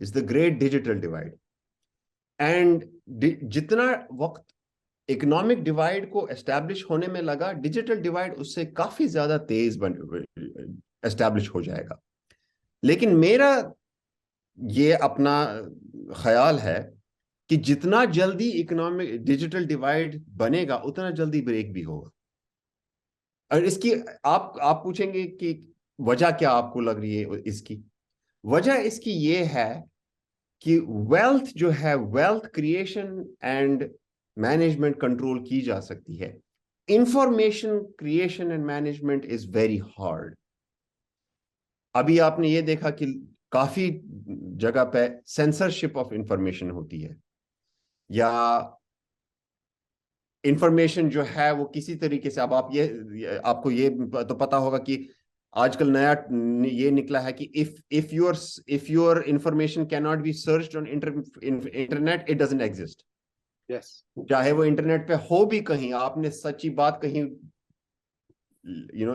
is the great digital divide. And जितना वक्त इकोनॉमिक डिवाइड को एस्टैब्लिश होने में लगा, डिजिटल डिवाइड उससे काफी ज्यादा तेज एस्टैब्लिश हो जाएगा। लेकिन मेरा ये अपना ख्याल है कि जितना जल्दी इकोनॉमिक डिजिटल डिवाइड बनेगा उतना जल्दी ब्रेक भी होगा। और इसकी आप पूछेंगे कि वजह क्या आपको लग रही है इसकी? वजह इसकी ये है कि वेल्थ जो है, wealth creation and management control की जा सकती है। Information creation and management is very hard. अभी आपने ये देखा कि काफी जगह पे सेंसरशिप ऑफ इंफॉर्मेशन होती है, या इंफॉर्मेशन जो है वो किसी तरीके से, अब आपको ये तो पता होगा कि आजकल नया ये निकला है कि if your information can not be searched on internet, it doesn't exist. Yes, चाहे वो इंटरनेट पे हो भी कहीं, आपने सच्ची बात कहीं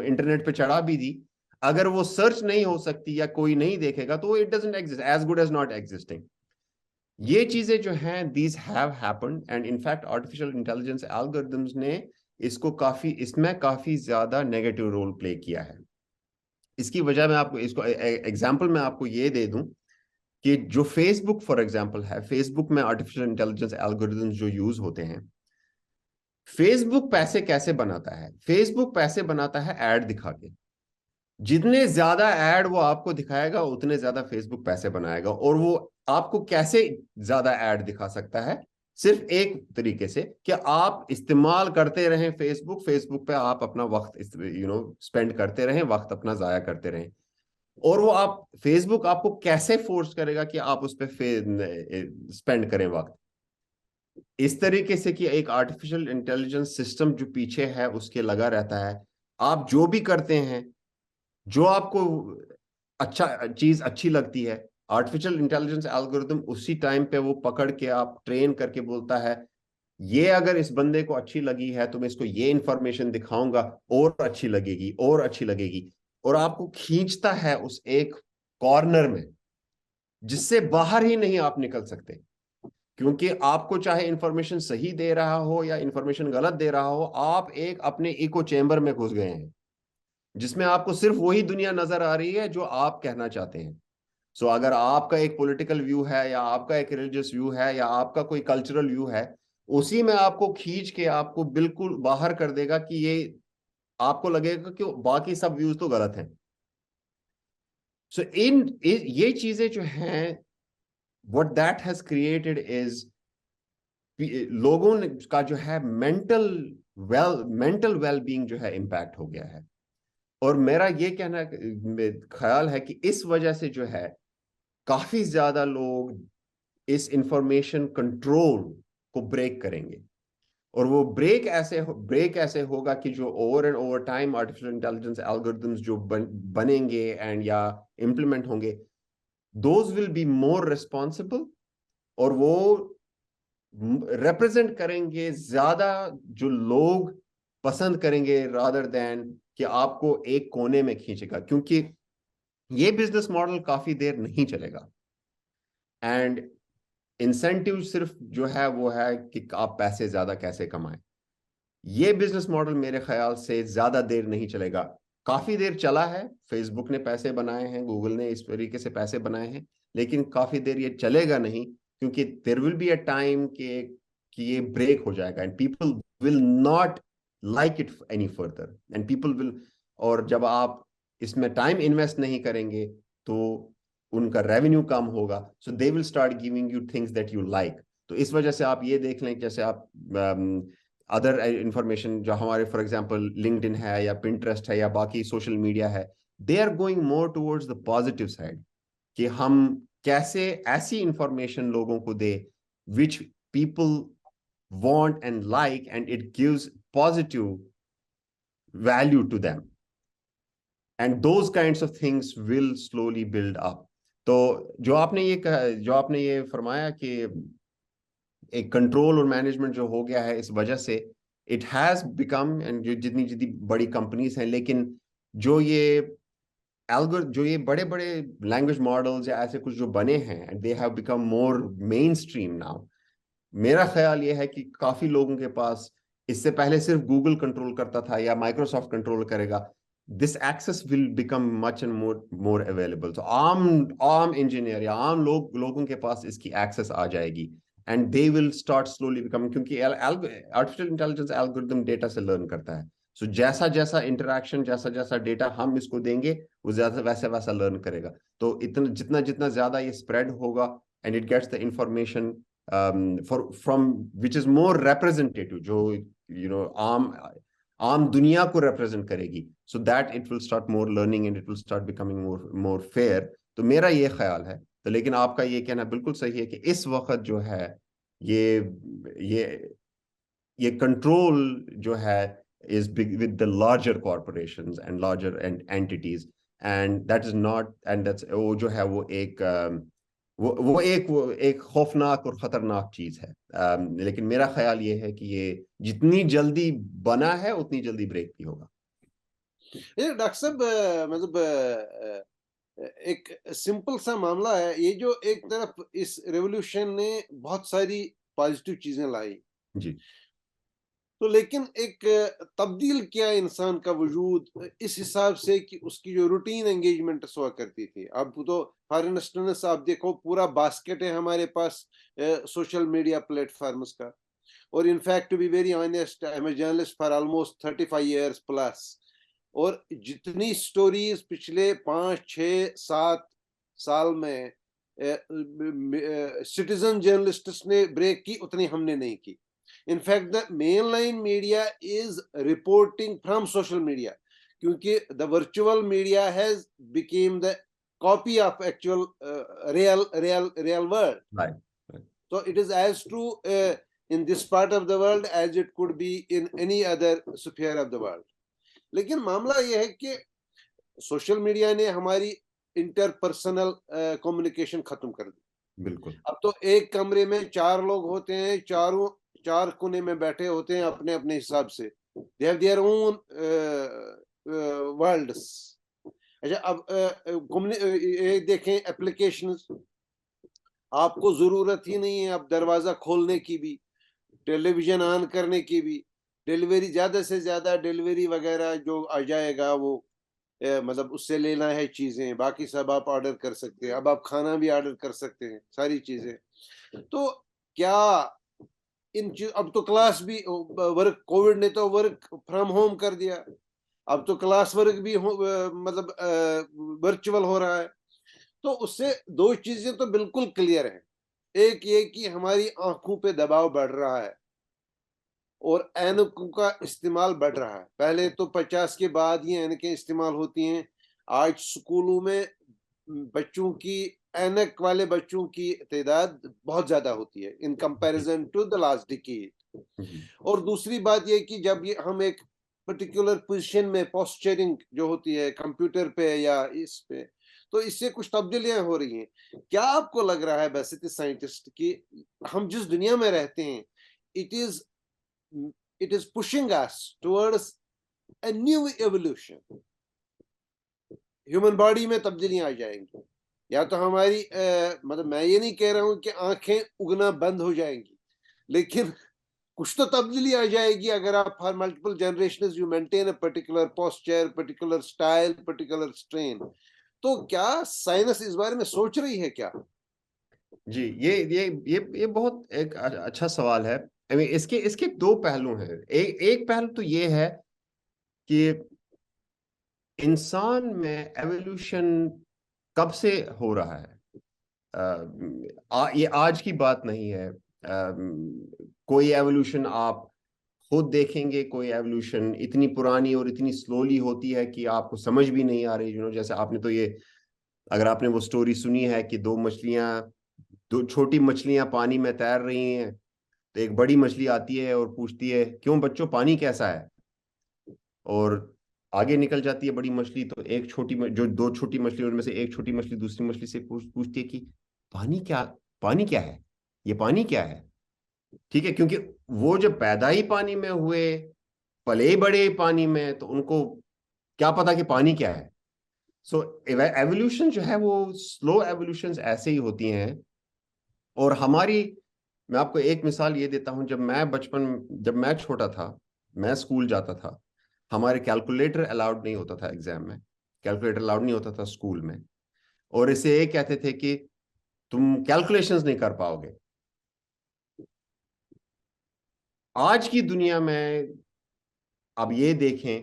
इंटरनेट पे चढ़ा भी दी, अगर वो सर्च नहीं हो सकती या कोई नहीं देखेगा तो it doesn't exist, as good as not existing. ये चीजें जो हैं, these have happened, and in fact artificial intelligence algorithms ने इसमें काफी ज्यादा नेगेटिव रोल प्ले किया है। इसकी वजह मैं आपको इसको एग्जांपल मैं आपको ये दे दूं कि जो फेसबुक फॉर एग्जांपल है, फेसबुक में आर्टिफिशियल इंटेलिजेंस एल्गोरिथम्स जो यूज होते हैं, फेसबुक पैसे कैसे बनाता है? फेसबुक पैसे बनाता है ऐड दिखा के। जितने ज्यादा ऐड वो आपको दिखाएगा उतने ज्यादा फेसबुक पैसे बनाएगा। और वो आपको कैसे ज्यादा ऐड दिखा सकता है? सिर्फ एक तरीके से कि आप इस्तेमाल करते रहें फेसबुक पे आप अपना वक्त स्पेंड करते रहें, वक्त अपना जाया करते रहें। और वो फेसबुक आपको कैसे फोर्स करेगा कि आप उस पर स्पेंड करें वक्त? इस तरीके से कि एक आर्टिफिशियल इंटेलिजेंस सिस्टम जो पीछे है उसके लगा रहता है। आप जो भी करते हैं, जो आपको चीज अच्छी लगती है, आर्टिफिशियल इंटेलिजेंस एल्गोरिथम उसी टाइम पे वो पकड़ के आप ट्रेन करके बोलता है, ये अगर इस बंदे को अच्छी लगी है तो मैं इसको ये इंफॉर्मेशन दिखाऊंगा, और अच्छी लगेगी और अच्छी लगेगी, और आपको खींचता है उस एक कॉर्नर में जिससे बाहर ही नहीं आप निकल सकते। क्योंकि आपको चाहे इंफॉर्मेशन सही दे रहा हो या इंफॉर्मेशन गलत दे रहा हो, आप एक अपने इको चेंबर में घुस गए हैं जिसमें आपको सिर्फ वही दुनिया नजर आ रही है जो आप कहना चाहते हैं। सो अगर आपका एक पॉलिटिकल व्यू है, या आपका एक रिलीजियस व्यू है, या आपका कोई कल्चरल व्यू है, उसी में आपको खींच के आपको बिल्कुल बाहर कर देगा कि ये आपको लगेगा कि बाकी सब व्यूज तो गलत हैं। सो ये चीजें जो हैं, what that has created is लोगों का जो है मेंटल वेल बीइंग जो है इम्पैक्ट हो गया है। और मेरा ये कहना ख्याल है कि इस वजह से जो है काफी ज्यादा लोग इस इंफॉर्मेशन कंट्रोल को ब्रेक करेंगे। और वो ब्रेक ऐसे होगा कि जो over and over time artificial intelligence algorithms जो बनेंगे एंड या इम्प्लीमेंट होंगे, those will be more responsible, और वो रिप्रेजेंट करेंगे ज्यादा जो लोग पसंद करेंगे, रादर देन कि आपको एक कोने में खींचेगा। क्योंकि ये बिजनेस मॉडल काफी देर नहीं चलेगा, एंड इंसेंटिव सिर्फ जो है वो है कि आप पैसे ज्यादा कैसे कमाएं। ये बिजनेस मॉडल मेरे ख्याल से ज्यादा देर नहीं चलेगा। काफी देर चला है, फेसबुक ने पैसे बनाए हैं, गूगल ने इस तरीके से पैसे बनाए हैं, लेकिन काफी देर ये चलेगा नहीं, क्योंकि there will be a time कि ये ब्रेक हो जाएगा and people will not like it any further and people will, और जब आप इसमें टाइम इन्वेस्ट नहीं करेंगे तो उनका रेवेन्यू कम होगा, so they will start giving you things that you like. तो इस वजह से आप ये देख लें, जैसे आप अदर इंफॉर्मेशन जो हमारे फॉर एग्जांपल लिंक्डइन है या पिंटरेस्ट है या बाकी सोशल मीडिया है, they are going more towards the positive side, कि हम कैसे ऐसी इंफॉर्मेशन लोगों को दे which people want and like and it gives positive value to them, and those kinds of things will slowly build up. तो जो आपने ये फरमाया कि एक कंट्रोल और मैनेजमेंट जो हो गया है इस वजह से, इट हैज बिकम, एंड जो जितनी जितनी बड़ी कंपनीज हैं, लेकिन जो ये बड़े बड़े लैंग्वेज मॉडल्स या ऐसे कुछ जो बने हैं, they have become more main stream now. मेरा ख्याल ये है कि काफी लोगों के पास, इससे पहले सिर्फ गूगल कंट्रोल करता था या माइक्रोसॉफ्ट कंट्रोल करेगा, this access will become much and more available. तो आम इंजीनियर या आम लोगों के पास इसकी एक्सेस आ जाएगी and they will start slowly become, क्योंकि आर्टिफिशियल इंटेलिजेंस एल्गोरिथम डेटा से लर्न करता है। सो जैसा जैसा इंटरेक्शन, जैसा जैसा डेटा हम इसको देंगे, वो ज्यादा वैसा वैसा लर्न करेगा। तो इतना जितना जितना ज्यादा ये स्प्रेड होगा and it gets the information from which is more representative, जो आम दुनिया को represent करेगी, so that it will start more learning and it will start becoming more fair। तो मेरा ये ख्याल है। तो लेकिन आपका ये कहना बिल्कुल सही है कि इस वक्त जो है ये ये कंट्रोल जो है is big with the larger corporations and larger entities, and that is not, and that's वो जो है वो एक खौफनाक और खतरनाक चीज है। लेकिन मेरा ख्याल ये है कि ये जितनी जल्दी बना है उतनी जल्दी ब्रेक भी होगा। ये डॉक्टर साहब मतलब एक सिंपल सा मामला है ये, जो एक तरफ इस रेवोल्यूशन ने बहुत सारी पॉजिटिव चीजें लाई जी तो, लेकिन एक तब्दील किया इंसान का वजूद इस हिसाब से कि उसकी जो रूटीन एंगेजमेंट हुआ करती थी, अब तो फॉर इंस्टेंस आप देखो पूरा बास्केट है हमारे पास सोशल मीडिया प्लेटफॉर्म्स का। और in fact to be very honest, I am a journalist for almost 35 years प्लस, और जितनी स्टोरीज पिछले 5-6-7 साल में सिटीजन जर्नलिस्ट्स ने ब्रेक की, उतनी हमने नहीं की। In fact, the mainline media is reporting from social media, क्योंकि the virtual media has become the copy of actual real world. right. So it is as true in this part of the world as it could be in any other sphere of the world. लेकिन मामला ये है कि सोशल मीडिया ने हमारी इंटरपर्सनल कम्युनिकेशन खत्म कर दी। बिल्कुल। अब तो एक कमरे में 4 लोग होते हैं, चारों 4 कोने में बैठे होते हैं अपने अपने हिसाब से, they have their own worlds. अच्छा, अब देखें एप्लीकेशंस, आपको जरूरत ही नहीं है अब दरवाजा खोलने की भी, टेलीविजन ऑन करने की भी, डिलीवरी ज्यादा से ज्यादा डिलीवरी वगैरह जो आ जाएगा वो मतलब उससे लेना है चीजें, बाकी सब आप ऑर्डर कर सकते हैं। अब आप खाना भी ऑर्डर कर सकते हैं, सारी चीजें। तो क्या अब तो क्लास भी वर्क, कोविड ने तो वर्क फ्रॉम होम कर दिया, अब तो क्लास वर्क भी मतलब वर्चुअल हो रहा है। तो उससे 2 चीजें तो बिल्कुल क्लियर हैं। एक ये कि हमारी आंखों पे दबाव बढ़ रहा है और ऐनकों का इस्तेमाल बढ़ रहा है। पहले तो 50 के बाद ही ऐनकें इस्तेमाल होती हैं। आज स्कूलों में बच्चों की, ऐनक वाले बच्चों की तादाद बहुत ज्यादा होती है in comparison to the last decade. और दूसरी बात यह कि जब हम एक पर्टिकुलर पोजीशन में पोस्चरिंग जो होती है कंप्यूटर पे या इस पे, तो इससे कुछ तब्दीलियां हो रही हैं। क्या आपको लग रहा है वैसे साइंटिस्ट कि हम जिस दुनिया में रहते हैं, it is pushing us towards a new evolution? Human body में तब्दीलियां आ जाएंगी, या तो हमारी मतलब मैं ये नहीं कह रहा हूं कि आंखें उगना बंद हो जाएंगी, लेकिन कुछ तो तब्दीली आ जाएगी। अगर आप for multiple generations you maintain a particular posture, particular style, particular strain, तो क्या साइंस इस बारे में सोच रही है क्या? जी, ये बहुत एक अच्छा सवाल है। I mean, इसके इसके दो पहलू हैं। एक पहलू तो ये है कि इंसान में एवोल्यूशन कब से हो रहा है। ये आज की बात नहीं है। कोई एवोल्यूशन आप खुद देखेंगे, कोई एवोल्यूशन इतनी पुरानी और इतनी स्लोली होती है कि आपको समझ भी नहीं आ रही। जैसे आपने तो ये, अगर आपने वो स्टोरी सुनी है कि दो छोटी मछलियां पानी में तैर रही हैं, तो एक बड़ी मछली आती है और पूछती है, क्यों बच्चों पानी कैसा है? और आगे निकल जाती है बड़ी मछली, तो जो दो छोटी मछली उनमें से एक छोटी मछली दूसरी मछली से पूछती है कि पानी क्या पानी क्या है, ये पानी क्या है? ठीक है, क्योंकि वो जब पैदा ही पानी में हुए, पले बड़े पानी में, तो उनको क्या पता कि पानी क्या है। सो एवोल्यूशन जो है वो स्लो एवोल्यूशन ऐसे ही होती हैं। और मैं आपको एक मिसाल ये देता हूं। जब मैं छोटा था, मैं स्कूल जाता था, हमारे कैलकुलेटर अलाउड नहीं होता था एग्जाम में। कैलकुलेटर अलाउड नहीं होता था स्कूल में, और इसे ये कहते थे कि तुम कैलकुलेशंस नहीं कर पाओगे। आज की दुनिया में अब ये देखें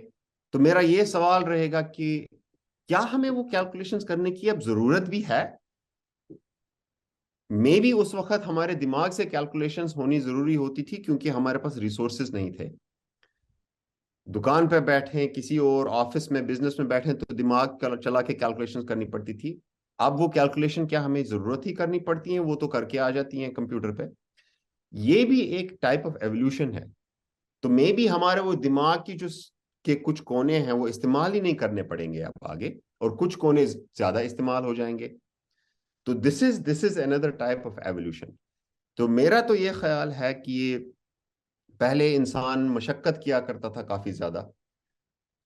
तो मेरा ये सवाल रहेगा कि क्या हमें वो कैलकुलेशंस करने की अब जरूरत भी है? मे बी उस वक्त हमारे दिमाग से कैलकुलेशंस होनी जरूरी होती थी, क्योंकि हमारे पास रिसोर्सेज नहीं थे। दुकान पे बैठे, किसी और ऑफिस में बिजनेस में बैठे, तो दिमाग चला के कैलकुलेशंस करनी पड़ती थी। अब वो कैलकुलेशन क्या हमें जरूरत ही करनी पड़ती है? वो तो करके आ जाती हैं कंप्यूटर पे। ये भी एक टाइप ऑफ एवोल्यूशन है। तो मे बी हमारे वो दिमाग की जो के कुछ कोने हैं वो इस्तेमाल ही नहीं करने पड़ेंगे अब आगे, और कुछ कोने ज्यादा इस्तेमाल हो जाएंगे। तो this is another type of evolution. तो मेरा तो ये ख्याल है कि ये पहले इंसान मशक्कत किया करता था काफी ज्यादा।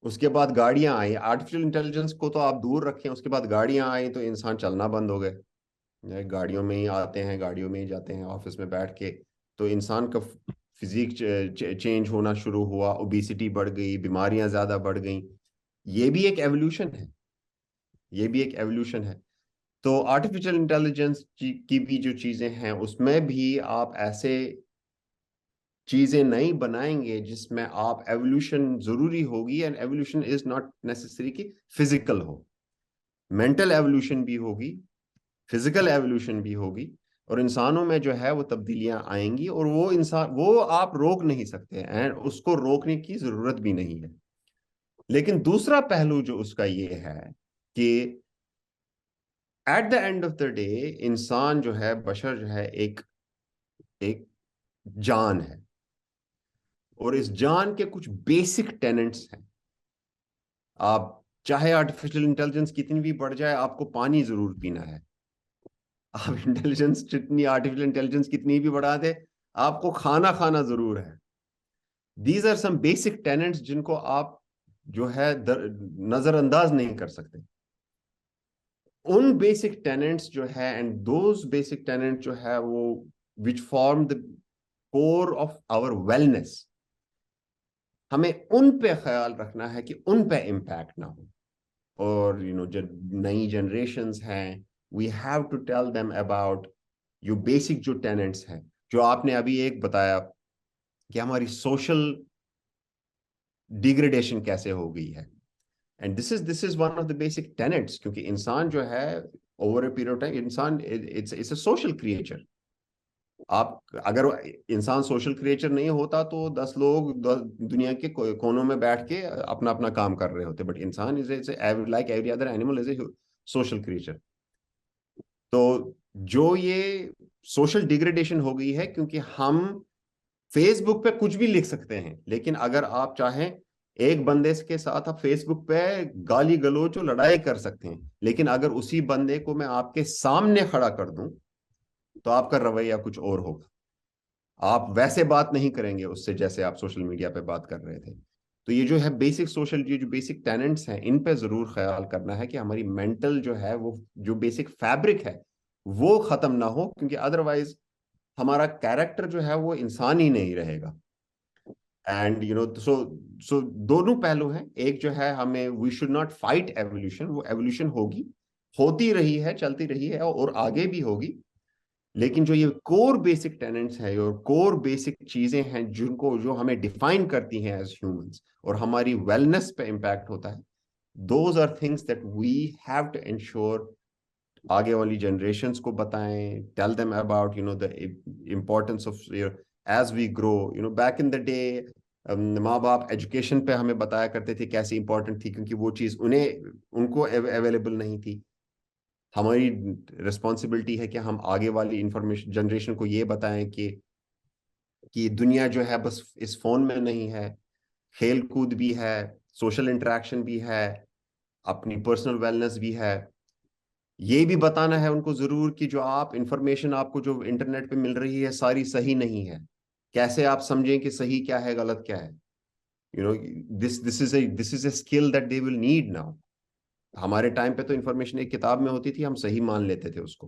उसके बाद गाड़ियां आई, आर्टिफिशियल इंटेलिजेंस को तो आप दूर रखें, उसके बाद गाड़ियां आई तो इंसान चलना बंद हो गए। गाड़ियों में ही आते हैं, गाड़ियों में ही जाते हैं ऑफिस में बैठ के। तो इंसान का फिजिक चेंज होना शुरू हुआ, ओबेसिटी बढ़ गई, बीमारियां ज्यादा बढ़ गई। ये भी एक एवोल्यूशन है। ये भी एक एवोल्यूशन है। तो आर्टिफिशियल इंटेलिजेंस की भी जो चीजें हैं उसमें भी आप ऐसे चीजें नई बनाएंगे जिसमें आप एवोल्यूशन जरूरी होगी। And evolution is not necessary कि फिजिकल हो, मेंटल एवोल्यूशन भी होगी, फिजिकल एवोल्यूशन भी होगी। और इंसानों में जो है वो तब्दीलियां आएंगी, और वो आप रोक नहीं सकते, एंड उसको रोकने की जरूरत भी नहीं है। लेकिन दूसरा पहलू जो उसका ये है कि at the end of the day इंसान जो है, बशर जो है, एक एक जान है, और इस जान के कुछ बेसिक टेनेंट्स हैं। आप चाहे आर्टिफिशियल इंटेलिजेंस कितनी भी बढ़ जाए, आपको पानी जरूर पीना है। आप इंटेलिजेंस जितनी आर्टिफिशियल इंटेलिजेंस कितनी भी बढ़ा दे, आपको खाना खाना जरूर है। These are some basic tenets जिनको आप जो है नजरअंदाज नहीं कर सकते। उन बेसिक टेनेंट्स जो है, एंड दोज बेसिक टेनेंट जो है वो which form the core of our wellness, हमें उन पे ख्याल रखना है कि उन पे इम्पैक्ट ना हो। और जो नई जनरेशन्स हैं, we have to tell them about your basic जो टेनेंट्स हैं, जो आपने अभी एक बताया कि हमारी सोशल डिग्रेडेशन कैसे हो गई है। And this is one of the basic tenants, क्योंकि इंसान जो है over a period of time, इंसान इट्स अ सोशल क्रिएचर। आप अगर इंसान सोशल क्रिएचर नहीं होता तो 10 लोग दुनिया के कोनों में बैठ के अपना अपना काम कर रहे होते। बट इंसान is like every other animal, is a social creature. तो जो ये सोशल डिग्रेडेशन हो गई है, क्योंकि हम फेसबुक पे कुछ भी लिख सकते हैं, लेकिन अगर आप चाहें एक बंदे के साथ आप फेसबुक पे गाली गलौज और लड़ाई कर सकते हैं, लेकिन अगर उसी बंदे को मैं आपके सामने खड़ा कर दूं तो आपका रवैया कुछ और होगा। आप वैसे बात नहीं करेंगे उससे जैसे आप सोशल मीडिया पे बात कर रहे थे। तो ये जो है बेसिक सोशल, ये जो बेसिक टेनेंट्स हैं, इन पे जरूर ख्याल करना है कि हमारी मेंटल जो है वो जो बेसिक फैब्रिक है वो खत्म ना हो, क्योंकि अदरवाइज हमारा कैरेक्टर जो है वो इंसान ही नहीं रहेगा। एंड सो दोनों पहलू हैं। एक जो है, हमें we should not fight evolution, वो एवोल्यूशन होगी, होती रही है, चलती रही है और आगे भी होगी। लेकिन जो ये कोर बेसिक टेनेंट्स है और कोर बेसिक चीजें हैं जो हमें डिफाइन करती हैं एज ह्यूमंस और हमारी वेलनेस पे इम्पैक्ट होता है, those are things that we have to ensure आगे वाली जनरेशन्स को बताएं, tell them about the importance of as we grow. Back in the day माँ बाप एजुकेशन पे हमें बताया करते थे कैसे इंपॉर्टेंट थी, क्योंकि वो चीज़ उनको अवेलेबल नहीं थी। हमारी रिस्पॉन्सिबिलिटी है कि हम आगे वाली इंफॉर्मेशन जनरेशन को ये बताएं कि दुनिया जो है बस इस फोन में नहीं है, खेल कूद भी है, सोशल इंटरेक्शन भी है, अपनी पर्सनल वेलनेस भी है। ये भी बताना है उनको जरूर कि जो आप इंफॉर्मेशन आपको जो इंटरनेट पे मिल रही है सारी सही नहीं है, कैसे आप समझें कि सही क्या है गलत क्या है। This is a skill that they will need now. हमारे टाइम पे तो इंफॉर्मेशन एक किताब में होती थी, हम सही मान लेते थे उसको,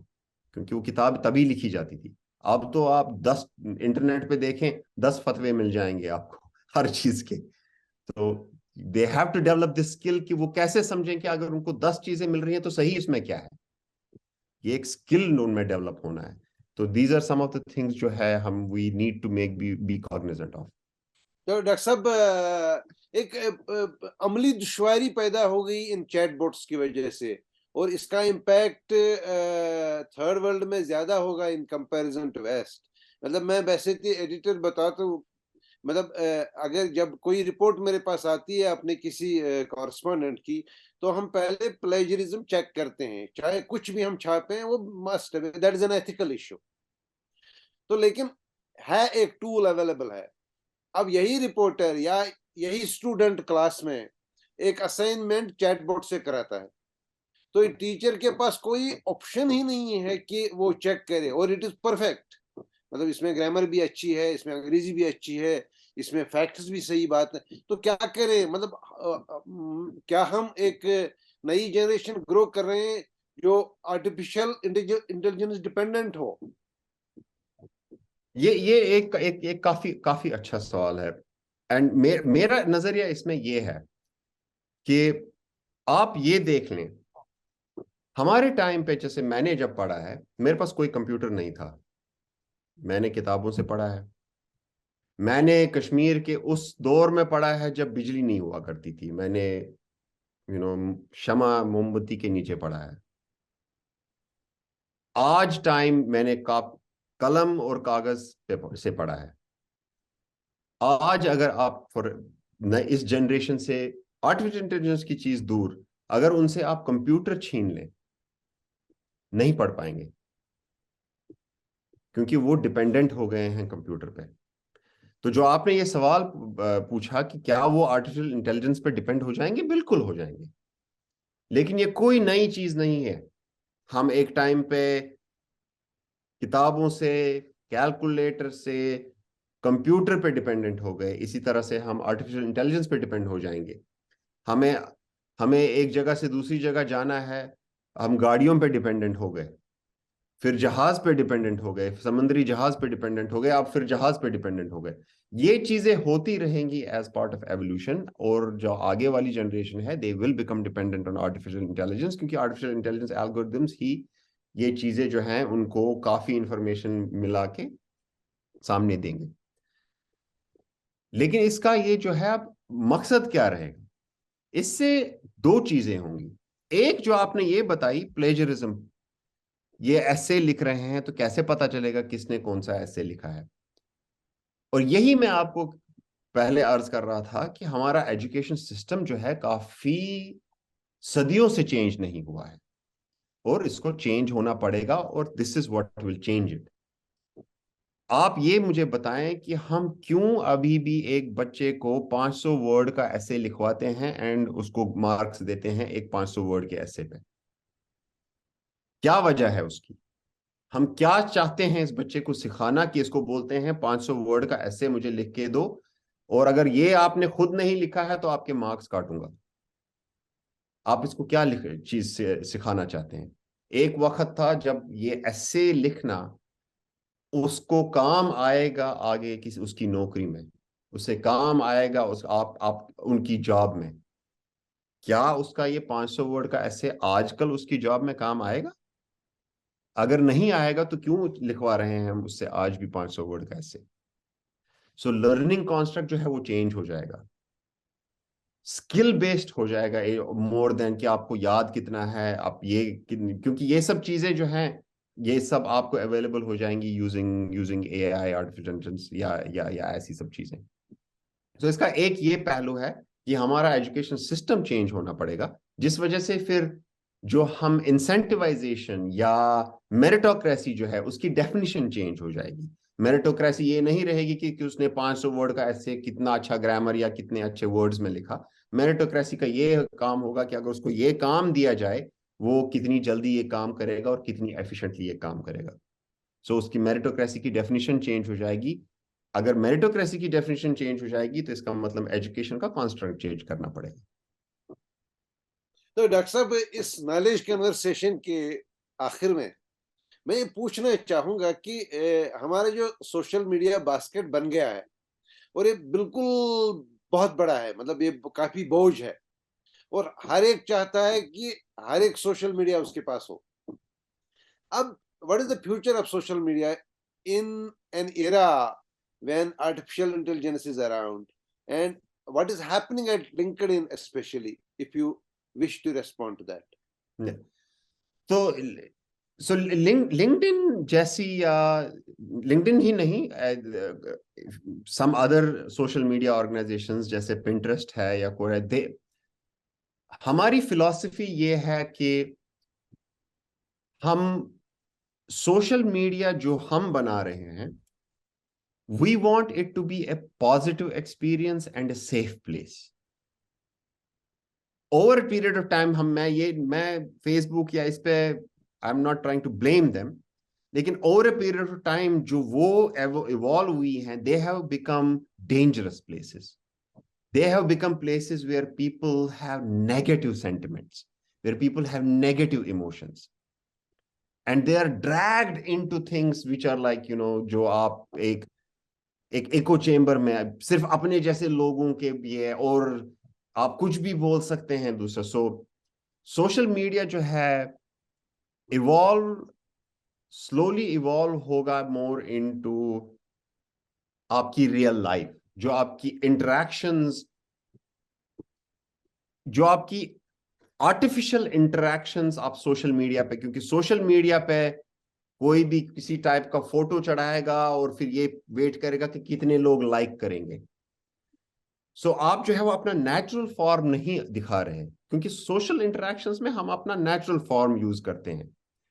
क्योंकि वो किताब तभी लिखी जाती थी। अब तो आप 10 इंटरनेट पे देखें, 10 फतवे मिल जाएंगे आपको हर चीज के। तो they have to develop this skill कि वो कैसे समझें कि अगर उनको 10 चीजें मिल रही हैं तो सही इसमें क्या है। ये एक स्किल उनमें डेवलप होना है। तो these are some of the things जो है हम we need to make be cognizant of. तो डॉक्टर साहब, एक अमली दुश्वारी पैदा हो गई इन चैटबॉट्स की वजह से, और इसका इम्पैक्ट थर्ड वर्ल्ड में ज्यादा होगा इन कंपैरिजन टू वेस्ट। मतलब मैं वैसे तो एडिटर बताता हूँ, मतलब अगर जब कोई रिपोर्ट मेरे पास आती है अपने किसी कॉरेस्पॉन्डेंट की, तो हम पहले प्लेजरिज्म चेक करते हैं, चाहे कुछ भी हम छापे हैं वो must, that is an ethical issue. तो लेकिन है, एक टूल अवेलेबल है। अब यही रिपोर्टर या यही स्टूडेंट क्लास में एक असाइनमेंट चैटबॉट से कराता है, तो टीचर के पास कोई ऑप्शन ही नहीं है कि वो चेक करे, और इट इज परफेक्ट। मतलब इसमें ग्रामर भी अच्छी है, इसमें अंग्रेजी भी अच्छी है, इसमें फैक्ट्स भी सही बात है। तो क्या करें, मतलब क्या हम एक नई जनरेशन ग्रो कर रहे हैं जो आर्टिफिशियल इंटेलिजेंस डिपेंडेंट हो? ये एक काफी काफी अच्छा सवाल है। एंड मेरा नजरिया इसमें ये है कि आप ये देख लें, हमारे टाइम पे जैसे मैंने जब पढ़ा है, मेरे पास कोई कंप्यूटर नहीं था, मैंने किताबों से पढ़ा है। मैंने कश्मीर के उस दौर में पढ़ा है जब बिजली नहीं हुआ करती थी, मैंने शमा मोमबत्ती के नीचे पढ़ा है। आज टाइम मैंने कलम और कागज से पढ़ा है। आज अगर आप इस जनरेशन से आर्टिफिशियल इंटेलिजेंस की चीज दूर, अगर उनसे आप कंप्यूटर छीन लें, नहीं पढ़ पाएंगे, क्योंकि वो डिपेंडेंट हो गए हैं कंप्यूटर पे। तो जो आपने ये सवाल पूछा कि क्या वो आर्टिफिशियल इंटेलिजेंस पे डिपेंड हो जाएंगे, बिल्कुल हो जाएंगे। लेकिन ये कोई नई चीज नहीं है। हम एक टाइम पे किताबों से, कैलकुलेटर से, कंप्यूटर पे डिपेंडेंट हो गए, इसी तरह से हम आर्टिफिशियल इंटेलिजेंस पे डिपेंड हो जाएंगे। हमें हमें एक जगह से दूसरी जगह जाना है, हम गाड़ियों पे डिपेंडेंट हो गए, फिर जहाज पे डिपेंडेंट हो गए, समुद्री जहाज पे डिपेंडेंट हो गए, अब फिर जहाज पे डिपेंडेंट हो गए। ये चीजें होती रहेंगी एज पार्ट ऑफ एवोल्यूशन, और जो आगे वाली जनरेशन है they will become dependent on artificial intelligence, क्योंकि आर्टिफिशियल इंटेलिजेंस एल्गोरिथम्स ही ये चीजें जो हैं उनको काफी इंफॉर्मेशन मिला के सामने देंगे। लेकिन इसका ये जो है अब मकसद क्या रहेगा, इससे दो चीजें होंगी। एक जो आपने ये बताई प्लेजरिज्म, ये ऐसे लिख रहे हैं तो कैसे पता चलेगा किसने कौन सा ऐसे लिखा है। और यही मैं आपको पहले अर्ज कर रहा था कि हमारा एजुकेशन सिस्टम जो है काफी सदियों से चेंज नहीं हुआ है, और इसको चेंज होना पड़ेगा, और this is what will change it. आप ये मुझे बताएं कि हम क्यों अभी भी एक बच्चे को 500 वर्ड का ऐसे लिखवाते हैं एंड उसको मार्क्स देते हैं एक 500 वर्ड के ऐसे पे। क्या वजह है उसकी? हम क्या चाहते हैं इस बच्चे को सिखाना कि इसको बोलते हैं 500 वर्ड का ऐसे मुझे लिख के दो, और अगर ये आपने खुद नहीं लिखा है तो आपके मार्क्स काटूंगा। आप इसको क्या चीज से सिखाना चाहते हैं? एक वक्त था जब ये ऐसे लिखना उसको काम आएगा आगे किसी उसकी नौकरी में, उसे काम आएगा आप उनकी जॉब में। क्या उसका ये 500 वर्ड का ऐसे आजकल उसकी जॉब में काम आएगा? अगर नहीं आएगा तो क्यों लिखवा रहे हैं हम उससे आज भी 500 वर्ड का ऐसे। सो लर्निंग कॉन्स्ट्रक्ट जो है वो चेंज हो जाएगा, स्किल बेस्ड हो जाएगा मोर देन कि आपको याद कितना है, आप ये क्योंकि ये सब चीजें जो हैं ये सब आपको अवेलेबल हो जाएंगी यूजिंग एआई, आर्टिफिशियल इंटेलिजेंस या ऐसी सब चीजें। तो इसका एक ये पहलू है कि हमारा एजुकेशन सिस्टम चेंज होना पड़ेगा, जिस वजह से फिर जो हम इंसेंटिवाइजेशन या मेरिटोक्रेसी जो है उसकी डेफिनेशन चेंज हो जाएगी। मेरिटोक्रेसी ये नहीं रहेगी कि उसने 500 वर्ड का ऐसे कितना अच्छा ग्रामर या कितने अच्छे वर्ड्स में लिखा। मेरिटोक्रेसी का ये काम होगा कि अगर उसको ये काम दिया जाए वो कितनी जल्दी ये काम करेगा और कितनी एफिशिएंटली ये काम करेगा। सो उसकी मेरिटोक्रेसी की डेफिनेशन चेंज हो जाएगी। अगर मेरिटोक्रेसी की डेफिनेशन चेंज हो जाएगी तो इसका मतलब एजुकेशन का कॉन्स्ट्रक्ट चेंज करना पड़ेगा। तो डॉक्टर साहब, इस नॉलेज कन्वर्सेशन के आखिर में मैं ये पूछना चाहूंगा कि हमारे जो सोशल मीडिया बास्केट बन गया है और ये बिल्कुल बहुत बड़ा है, मतलब ये काफी बोझ है और हर एक चाहता है कि हर एक सोशल मीडिया उसके पास हो। अब what is the future of social media in an era when artificial intelligence is around, and what is happening at LinkedIn especially, if you wish to respond to that? तो लिंक्डइन जैसी या लिंक्डइन ही नहीं, some other social media organisations जैसे पिंटरेस्ट है या कोई है, हमारी फिलॉसफी ये है कि हम सोशल मीडिया जो हम बना रहे हैं we want it to be a positive experience and a safe place. Over a period of time मैं फेसबुक या इस पे I'm not trying to blame them, लेकिन over a period of time जो वो evolve हुई हैं, they have become dangerous places. They have become places where people have negative sentiments, where people have negative emotions, and they are dragged into things which are like, जो आप एक इको चेम्बर में सिर्फ अपने जैसे लोगों के भी है और आप कुछ भी बोल सकते हैं दूसरा। सोशल मीडिया जो है स्लोली इवॉल्व होगा मोर इनटू आपकी रियल लाइफ, जो आपकी इंटरैक्शंस, जो आपकी आर्टिफिशियल इंटरैक्शंस आप सोशल मीडिया पे, क्योंकि सोशल मीडिया पे कोई भी किसी टाइप का फोटो चढ़ाएगा और फिर ये वेट करेगा कि कितने लोग लाइक करेंगे। आप जो है वो अपना नेचुरल फॉर्म नहीं दिखा रहे हैं, क्योंकि सोशल इंटरेक्शंस में हम अपना नेचुरल फॉर्म यूज करते हैं।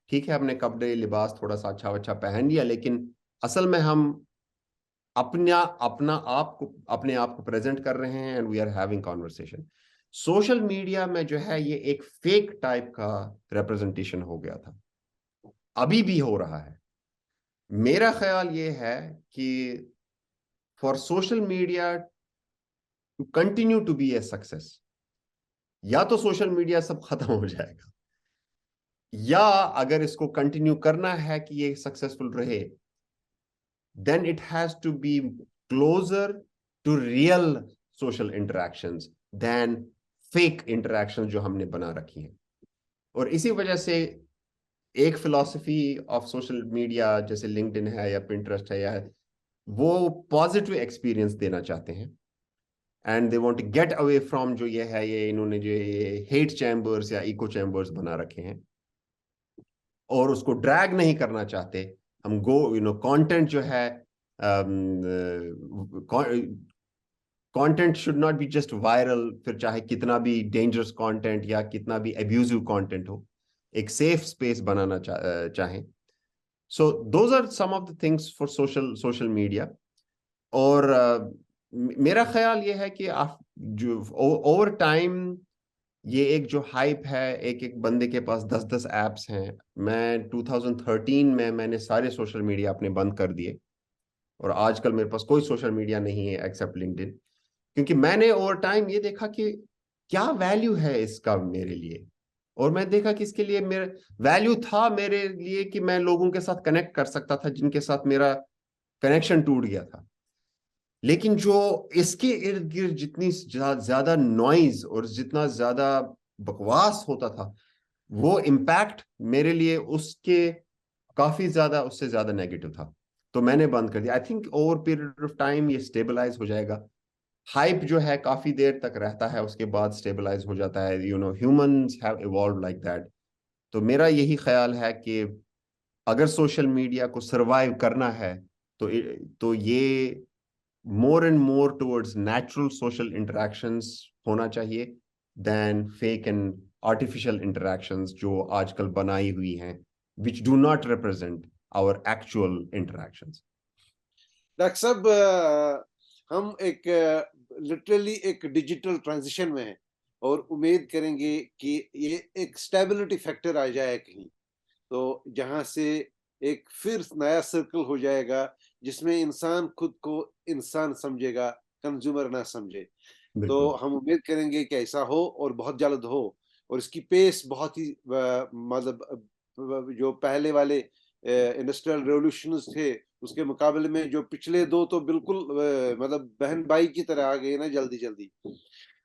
ठीक है, अपने कपड़े लिबास थोड़ा सा अच्छा अच्छा पहन लिया, लेकिन असल में हम अपने आप को प्रेजेंट कर रहे हैं and we are having conversation. Social media में जो है ये एक फेक टाइप का रिप्रेजेंटेशन हो गया था, अभी भी हो रहा है। मेरा ख्याल ये है कि for social media to continue to be a success, या तो सोशल मीडिया सब खत्म हो जाएगा, या अगर इसको कंटिन्यू करना है कि ये सक्सेसफुल रहे, then it has to be closer to real social interactions then fake interactions जो हमने बना रखी हैं। और इसी वजह से एक फिलॉसफी ऑफ सोशल मीडिया जैसे लिंक्डइन है या पिंटरेस्ट है, या वो पॉजिटिव एक्सपीरियंस देना चाहते हैं and they want to get away from जो ये है, ये इन्होंने जो ये हेट चैम्बर्स या इको चैम्बर्स बना रखे हैं, और उसको ड्रैग नहीं करना चाहते। हम कंटेंट जो है, content should not be just viral, फिर चाहे कितना भी डेंजरस कंटेंट या कितना भी एब्यूजिव कंटेंट हो, एक सेफ स्पेस बनाना चाहें। So those are some of the things for social media. और मेरा ख्याल ये है कि जो ओवर टाइम ये एक जो हाइप है, एक बंदे के पास 10-10 ऐप्स हैं। मैं 2013 में मैंने सारे सोशल मीडिया अपने बंद कर दिए और आजकल मेरे पास कोई सोशल मीडिया नहीं है एक्सेप्ट लिंक्डइन, क्योंकि मैंने ओवर टाइम ये देखा कि क्या वैल्यू है इसका मेरे लिए। और मैं देखा कि इसके लिए मेरा वैल्यू था मेरे लिए कि मैं लोगों के साथ कनेक्ट कर सकता था जिनके साथ मेरा कनेक्शन टूट गया था। लेकिन जो इसके इर्द गिर्द जितनी ज्यादा नॉइज और जितना ज्यादा बकवास होता था, वो इम्पैक्ट मेरे लिए उसके काफी ज्यादा, उससे ज्यादा नेगेटिव था, तो मैंने बंद कर दिया। I think over period of time ये स्टेबलाइज हो जाएगा। हाइप जो है काफी देर तक रहता है, उसके बाद स्टेबलाइज हो जाता है, humans have evolve like that. तो मेरा यही ख्याल है कि अगर सोशल मीडिया को सरवाइव करना है तो ये more and more towards natural social interactions होना चाहिए then fake and artificial interactions जो आजकल बनाई हुई हैं, which do not represent our actual interactions. Doctor साहब, हम एक लिटरली एक डिजिटल ट्रांजिशन में हैं और उम्मीद करेंगे कि ये एक स्टेबिलिटी फैक्टर आ जाए कहीं, तो जहां से एक फिर नया सर्कल हो जाएगा जिसमें इंसान खुद को इंसान समझेगा, कंज्यूमर ना समझे। तो बिल्कुल। हम उम्मीद करेंगे कि ऐसा हो और बहुत जल्द हो, और इसकी पेस बहुत ही मतलब जो पहले वाले इंडस्ट्रियल रेवोल्यूशंस थे उसके मुकाबले में जो पिछले दो तो बिल्कुल मतलब बहन भाई की तरह आ गए ना जल्दी जल्दी।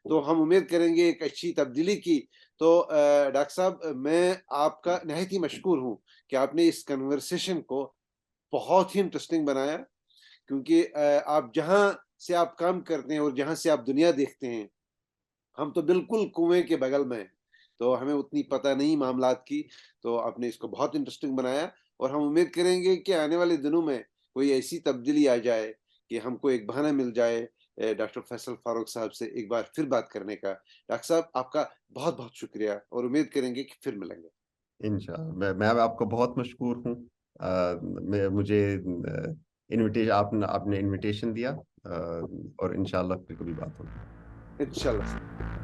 तो हम उम्मीद करेंगे एक अच्छी तब्दीली की। तो डॉक्टर साहब, मैं आपका नहायत ही मशकूर हूँ कि आपने इस कन्वर्सेशन को बहुत ही इंटरेस्टिंग बनाया, क्योंकि आप जहाँ से आप काम करते हैं और जहाँ से आप दुनिया देखते हैं, हम तो बिल्कुल कुएं के बगल में हैं, तो हमें उतनी पता नहीं मामलात की। तो आपने इसको बहुत इंटरेस्टिंग बनाया, और हम उम्मीद करेंगे कि आने वाले दिनों में कोई ऐसी तब्दीली आ जाए कि हमको एक बहाना मिल जाए डॉक्टर फैसल फारूक साहब से एक बार फिर बात करने का। डॉक्टर साहब, आपका बहुत बहुत शुक्रिया, और उम्मीद करेंगे कि फिर मिलेंगे। इंशाल्लाह, मैं आपको बहुत मशकूर हूँ। मुझे इनविटेशन, आपने इनविटेशन दिया, और इंशाल्लाह फिर कभी बात होगी। इंशाल्लाह।